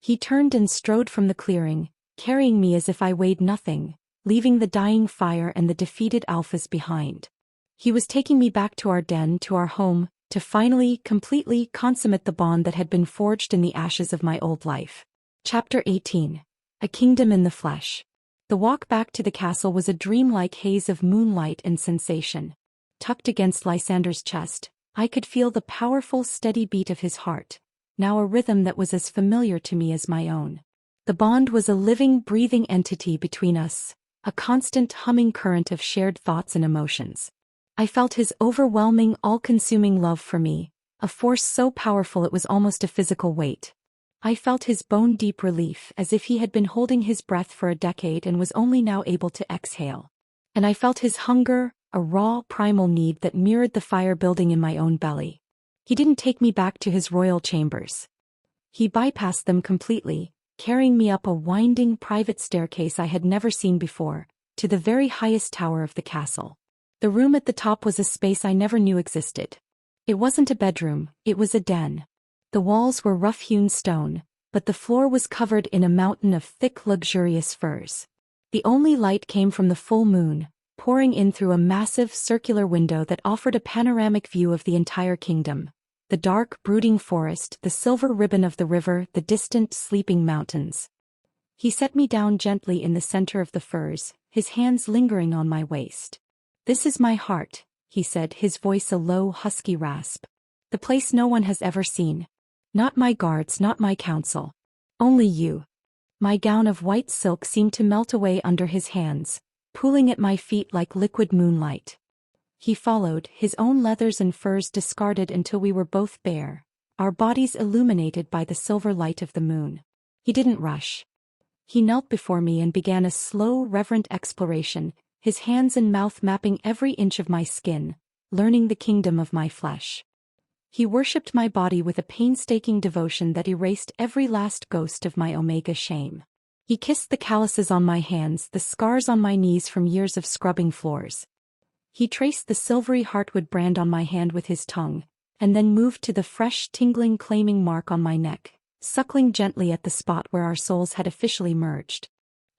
He turned and strode from the clearing, carrying me as if I weighed nothing, leaving the dying fire and the defeated alphas behind. He was taking me back to our den, to our home, to finally, completely consummate the bond that had been forged in the ashes of my old life. Chapter 18. A Kingdom in the Flesh. The walk back to the castle was a dreamlike haze of moonlight and sensation. Tucked against Lysander's chest, I could feel the powerful, steady beat of his heart, now a rhythm that was as familiar to me as my own. The bond was a living, breathing entity between us, a constant humming current of shared thoughts and emotions. I felt his overwhelming, all-consuming love for me, a force so powerful it was almost a physical weight. I felt his bone-deep relief, as if he had been holding his breath for a decade and was only now able to exhale. And I felt his hunger, a raw, primal need that mirrored the fire building in my own belly. He didn't take me back to his royal chambers. He bypassed them completely, carrying me up a winding, private staircase I had never seen before, to the very highest tower of the castle. The room at the top was a space I never knew existed. It wasn't a bedroom, it was a den. The walls were rough-hewn stone, but the floor was covered in a mountain of thick, luxurious furs. The only light came from the full moon, pouring in through a massive, circular window that offered a panoramic view of the entire kingdom. The dark, brooding forest, the silver ribbon of the river, the distant, sleeping mountains. He set me down gently in the center of the furs, his hands lingering on my waist. "This is my heart," he said, his voice a low, husky rasp. "The place no one has ever seen. Not my guards, not my council. Only you." My gown of white silk seemed to melt away under his hands, pooling at my feet like liquid moonlight. He followed, his own leathers and furs discarded until we were both bare, our bodies illuminated by the silver light of the moon. He didn't rush. He knelt before me and began a slow, reverent exploration, his hands and mouth mapping every inch of my skin, learning the kingdom of my flesh. He worshipped my body with a painstaking devotion that erased every last ghost of my omega shame. He kissed the calluses on my hands, the scars on my knees from years of scrubbing floors. He traced the silvery heartwood brand on my hand with his tongue, and then moved to the fresh, tingling, claiming mark on my neck, suckling gently at the spot where our souls had officially merged.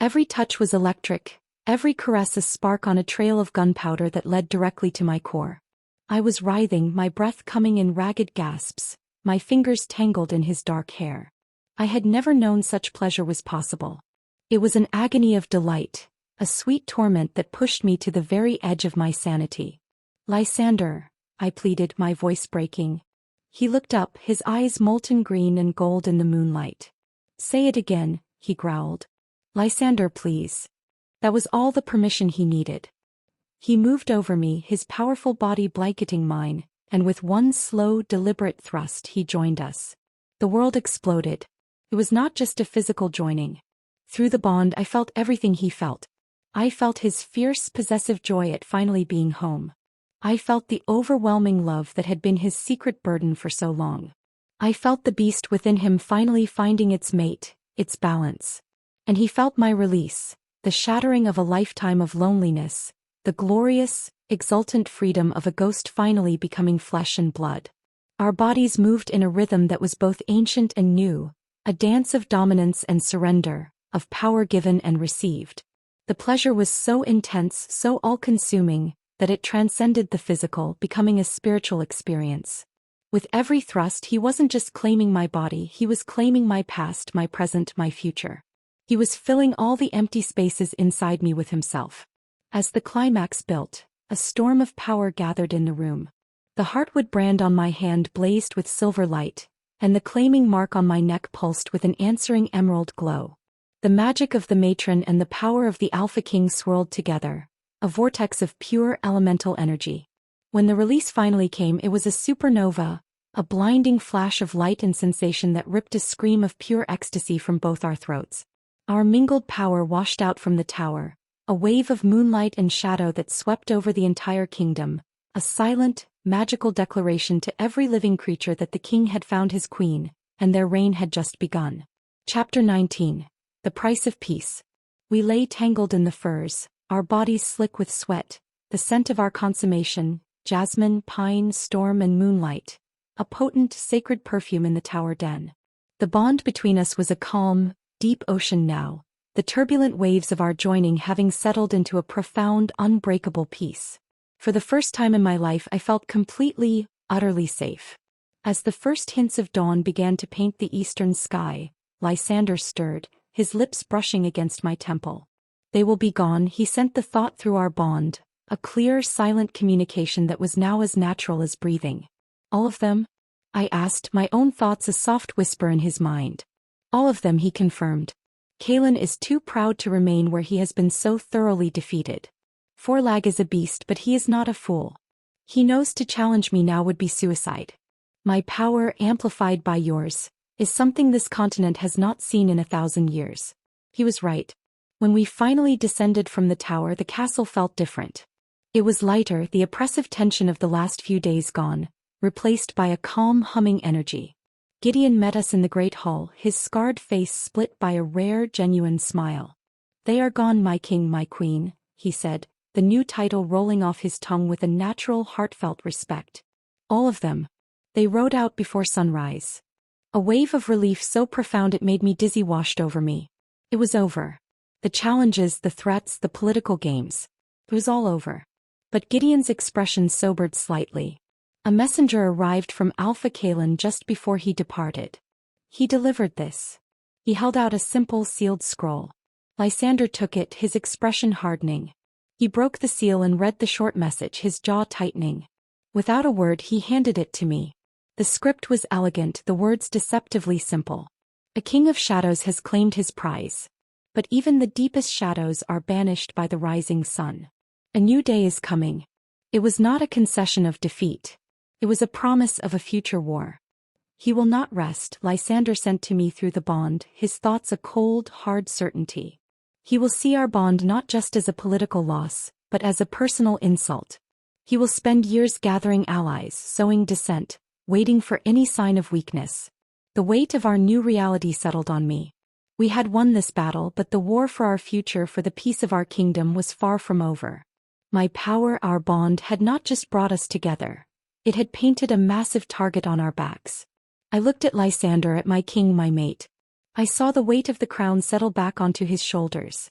Every touch was electric, every caress a spark on a trail of gunpowder that led directly to my core. I was writhing, my breath coming in ragged gasps, my fingers tangled in his dark hair. I had never known such pleasure was possible. It was an agony of delight, a sweet torment that pushed me to the very edge of my sanity. "Lysander," I pleaded, my voice breaking. He looked up, his eyes molten green and gold in the moonlight. "Say it again," he growled. "Lysander, please." That was all the permission he needed. He moved over me, his powerful body blanketing mine, and with one slow, deliberate thrust he joined us. The world exploded. It was not just a physical joining. Through the bond I felt everything he felt. I felt his fierce, possessive joy at finally being home. I felt the overwhelming love that had been his secret burden for so long. I felt the beast within him finally finding its mate, its balance. And he felt my release, the shattering of a lifetime of loneliness, the glorious, exultant freedom of a ghost finally becoming flesh and blood. Our bodies moved in a rhythm that was both ancient and new, a dance of dominance and surrender, of power given and received. The pleasure was so intense, so all-consuming, that it transcended the physical, becoming a spiritual experience. With every thrust he wasn't just claiming my body, he was claiming my past, my present, my future. He was filling all the empty spaces inside me with himself. As the climax built, a storm of power gathered in the room. The heartwood brand on my hand blazed with silver light, and the claiming mark on my neck pulsed with an answering emerald glow. The magic of the matron and the power of the Alpha King swirled together, a vortex of pure elemental energy. When the release finally came, it was a supernova, a blinding flash of light and sensation that ripped a scream of pure ecstasy from both our throats. Our mingled power washed out from the tower, a wave of moonlight and shadow that swept over the entire kingdom, a silent, magical declaration to every living creature that the king had found his queen, and their reign had just begun. Chapter 19. The Price of Peace. We lay tangled in the furs, our bodies slick with sweat, the scent of our consummation, jasmine, pine, storm and moonlight, a potent, sacred perfume in the tower den. The bond between us was a calm, deep ocean now, the turbulent waves of our joining having settled into a profound, unbreakable peace. For the first time in my life I felt completely, utterly safe. As the first hints of dawn began to paint the eastern sky, Lysander stirred, his lips brushing against my temple. They will be gone, he sent the thought through our bond, a clear, silent communication that was now as natural as breathing. All of them? I asked, my own thoughts a soft whisper in his mind. All of them, he confirmed. Kaelin is too proud to remain where he has been so thoroughly defeated. Forlag is a beast, but he is not a fool. He knows to challenge me now would be suicide. My power, amplified by yours, is something this continent has not seen in 1,000 years. He was right. When we finally descended from the tower, the castle felt different. It was lighter, the oppressive tension of the last few days gone, replaced by a calm, humming energy. Gideon met us in the great hall, his scarred face split by a rare, genuine smile. They are gone, my king, my queen, he said, the new title rolling off his tongue with a natural, heartfelt respect. All of them. They rode out before sunrise. A wave of relief so profound it made me dizzy washed over me. It was over. The challenges, the threats, the political games. It was all over. But Gideon's expression sobered slightly. A messenger arrived from Alpha Kaelin just before he departed. He delivered this. He held out a simple sealed scroll. Lysander took it, his expression hardening. He broke the seal and read the short message, his jaw tightening. Without a word, he handed it to me. The script was elegant, the words deceptively simple. A king of shadows has claimed his prize. But even the deepest shadows are banished by the rising sun. A new day is coming. It was not a concession of defeat. It was a promise of a future war. He will not rest, Lysander sent to me through the bond, his thoughts a cold, hard certainty. He will see our bond not just as a political loss, but as a personal insult. He will spend years gathering allies, sowing dissent, waiting for any sign of weakness. The weight of our new reality settled on me. We had won this battle, but the war for our future, for the peace of our kingdom, was far from over. My power, our bond, had not just brought us together. It had painted a massive target on our backs. I looked at Lysander, at my king, my mate. I saw the weight of the crown settle back onto his shoulders.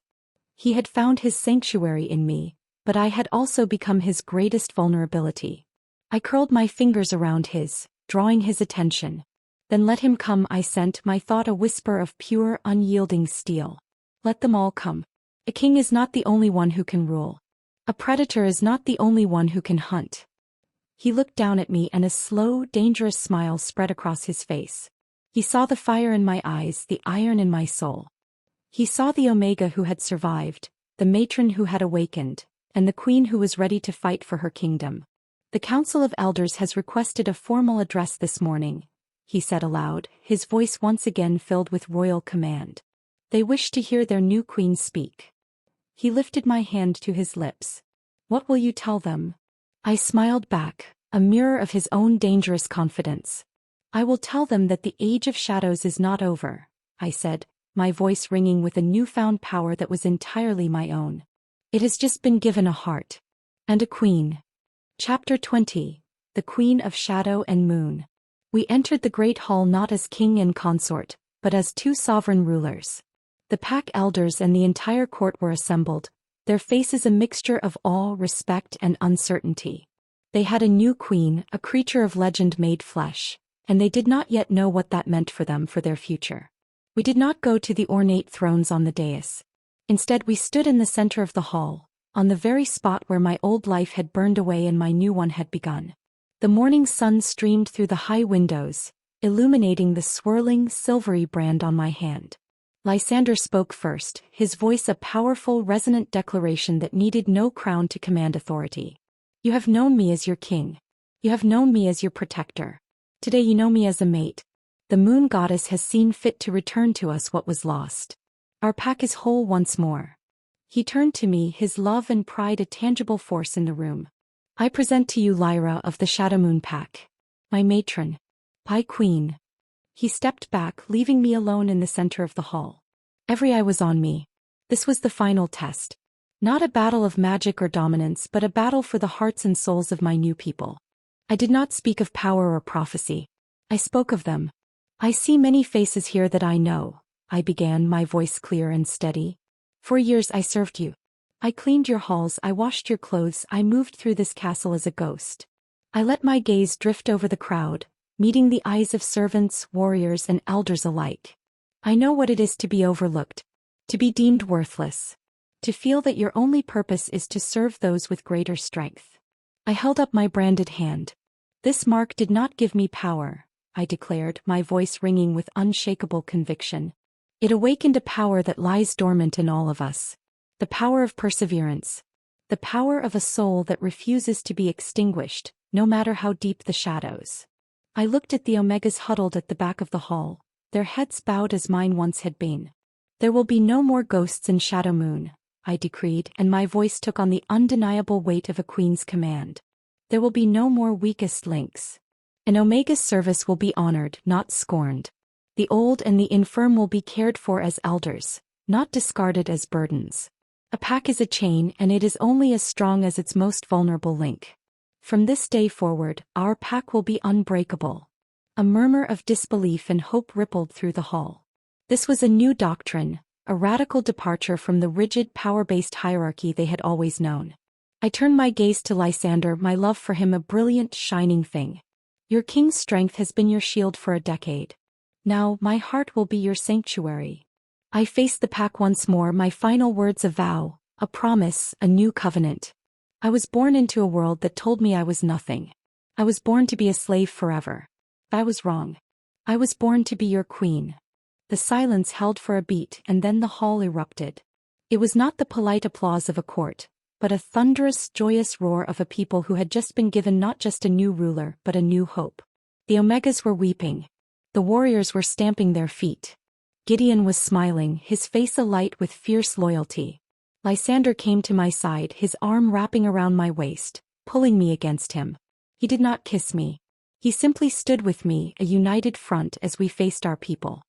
He had found his sanctuary in me, but I had also become his greatest vulnerability. I curled my fingers around his, drawing his attention. Then let him come, I sent, my thought a whisper of pure, unyielding steel. Let them all come. A king is not the only one who can rule. A predator is not the only one who can hunt. He looked down at me and a slow, dangerous smile spread across his face. He saw the fire in my eyes, the iron in my soul. He saw the Omega who had survived, the matron who had awakened, and the queen who was ready to fight for her kingdom. The Council of Elders has requested a formal address this morning, he said aloud, his voice once again filled with royal command. They wish to hear their new queen speak. He lifted my hand to his lips. What will you tell them? I smiled back, a mirror of his own dangerous confidence. I will tell them that the age of shadows is not over, I said, my voice ringing with a newfound power that was entirely my own. It has just been given a heart. And a queen. Chapter 20. The Queen of Shadow and Moon. We entered the great hall not as king and consort, but as two sovereign rulers. The pack elders and the entire court were assembled, their faces a mixture of awe, respect, and uncertainty. They had a new queen, a creature of legend made flesh, and they did not yet know what that meant for them, for their future. We did not go to the ornate thrones on the dais. Instead, we stood in the center of the hall, on the very spot where my old life had burned away and my new one had begun. The morning sun streamed through the high windows, illuminating the swirling, silvery brand on my hand. Lysander spoke first, his voice a powerful, resonant declaration that needed no crown to command authority. You have known me as your king. You have known me as your protector. Today you know me as a mate. The moon goddess has seen fit to return to us what was lost. Our pack is whole once more. He turned to me, his love and pride a tangible force in the room. I present to you Lyra of the Shadow Moon Pack. My matron. My queen. He stepped back, leaving me alone in the center of the hall. Every eye was on me. This was the final test. Not a battle of magic or dominance, but a battle for the hearts and souls of my new people. I did not speak of power or prophecy. I spoke of them. I see many faces here that I know, I began, my voice clear and steady. For years I served you. I cleaned your halls, I washed your clothes, I moved through this castle as a ghost. I let my gaze drift over the crowd, meeting the eyes of servants, warriors, and elders alike. I know what it is to be overlooked, to be deemed worthless, to feel that your only purpose is to serve those with greater strength. I held up my branded hand. This mark did not give me power, I declared, my voice ringing with unshakable conviction. It awakened a power that lies dormant in all of us. The power of perseverance. The power of a soul that refuses to be extinguished, no matter how deep the shadows. I looked at the Omegas huddled at the back of the hall, their heads bowed as mine once had been. There will be no more ghosts in Shadow Moon, I decreed, and my voice took on the undeniable weight of a queen's command. There will be no more weakest links. An Omega's service will be honored, not scorned. The old and the infirm will be cared for as elders, not discarded as burdens. A pack is a chain, and it is only as strong as its most vulnerable link. From this day forward, our pack will be unbreakable. A murmur of disbelief and hope rippled through the hall. This was a new doctrine, a radical departure from the rigid power-based hierarchy they had always known. I turned my gaze to Lysander, my love for him a brilliant, shining thing. Your king's strength has been your shield for a decade. Now, my heart will be your sanctuary. I faced the pack once more, my final words a vow, a promise, a new covenant. I was born into a world that told me I was nothing. I was born to be a slave forever. I was wrong. I was born to be your queen. The silence held for a beat, and then the hall erupted. It was not the polite applause of a court, but a thunderous, joyous roar of a people who had just been given not just a new ruler but a new hope. The Omegas were weeping. The warriors were stamping their feet. Gideon was smiling, his face alight with fierce loyalty. Lysander came to my side, his arm wrapping around my waist, pulling me against him. He did not kiss me. He simply stood with me, a united front as we faced our people.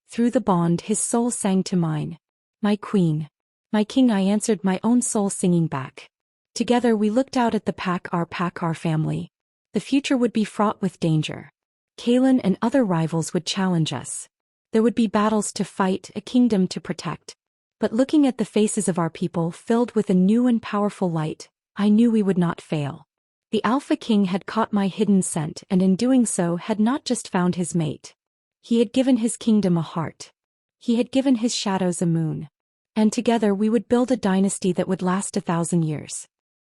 Through the bond his soul sang to mine. My queen. My king, I answered, my own soul singing back. Together we looked out at the pack, our family. The future would be fraught with danger. Kaelin and other rivals would challenge us. There would be battles to fight, a kingdom to protect. But looking at the faces of our people filled with a new and powerful light, I knew we would not fail. The Alpha King had caught my hidden scent, and in doing so had not just found his mate. He had given his kingdom a heart. He had given his shadows a moon. And together we would build a dynasty that would last 1,000 years.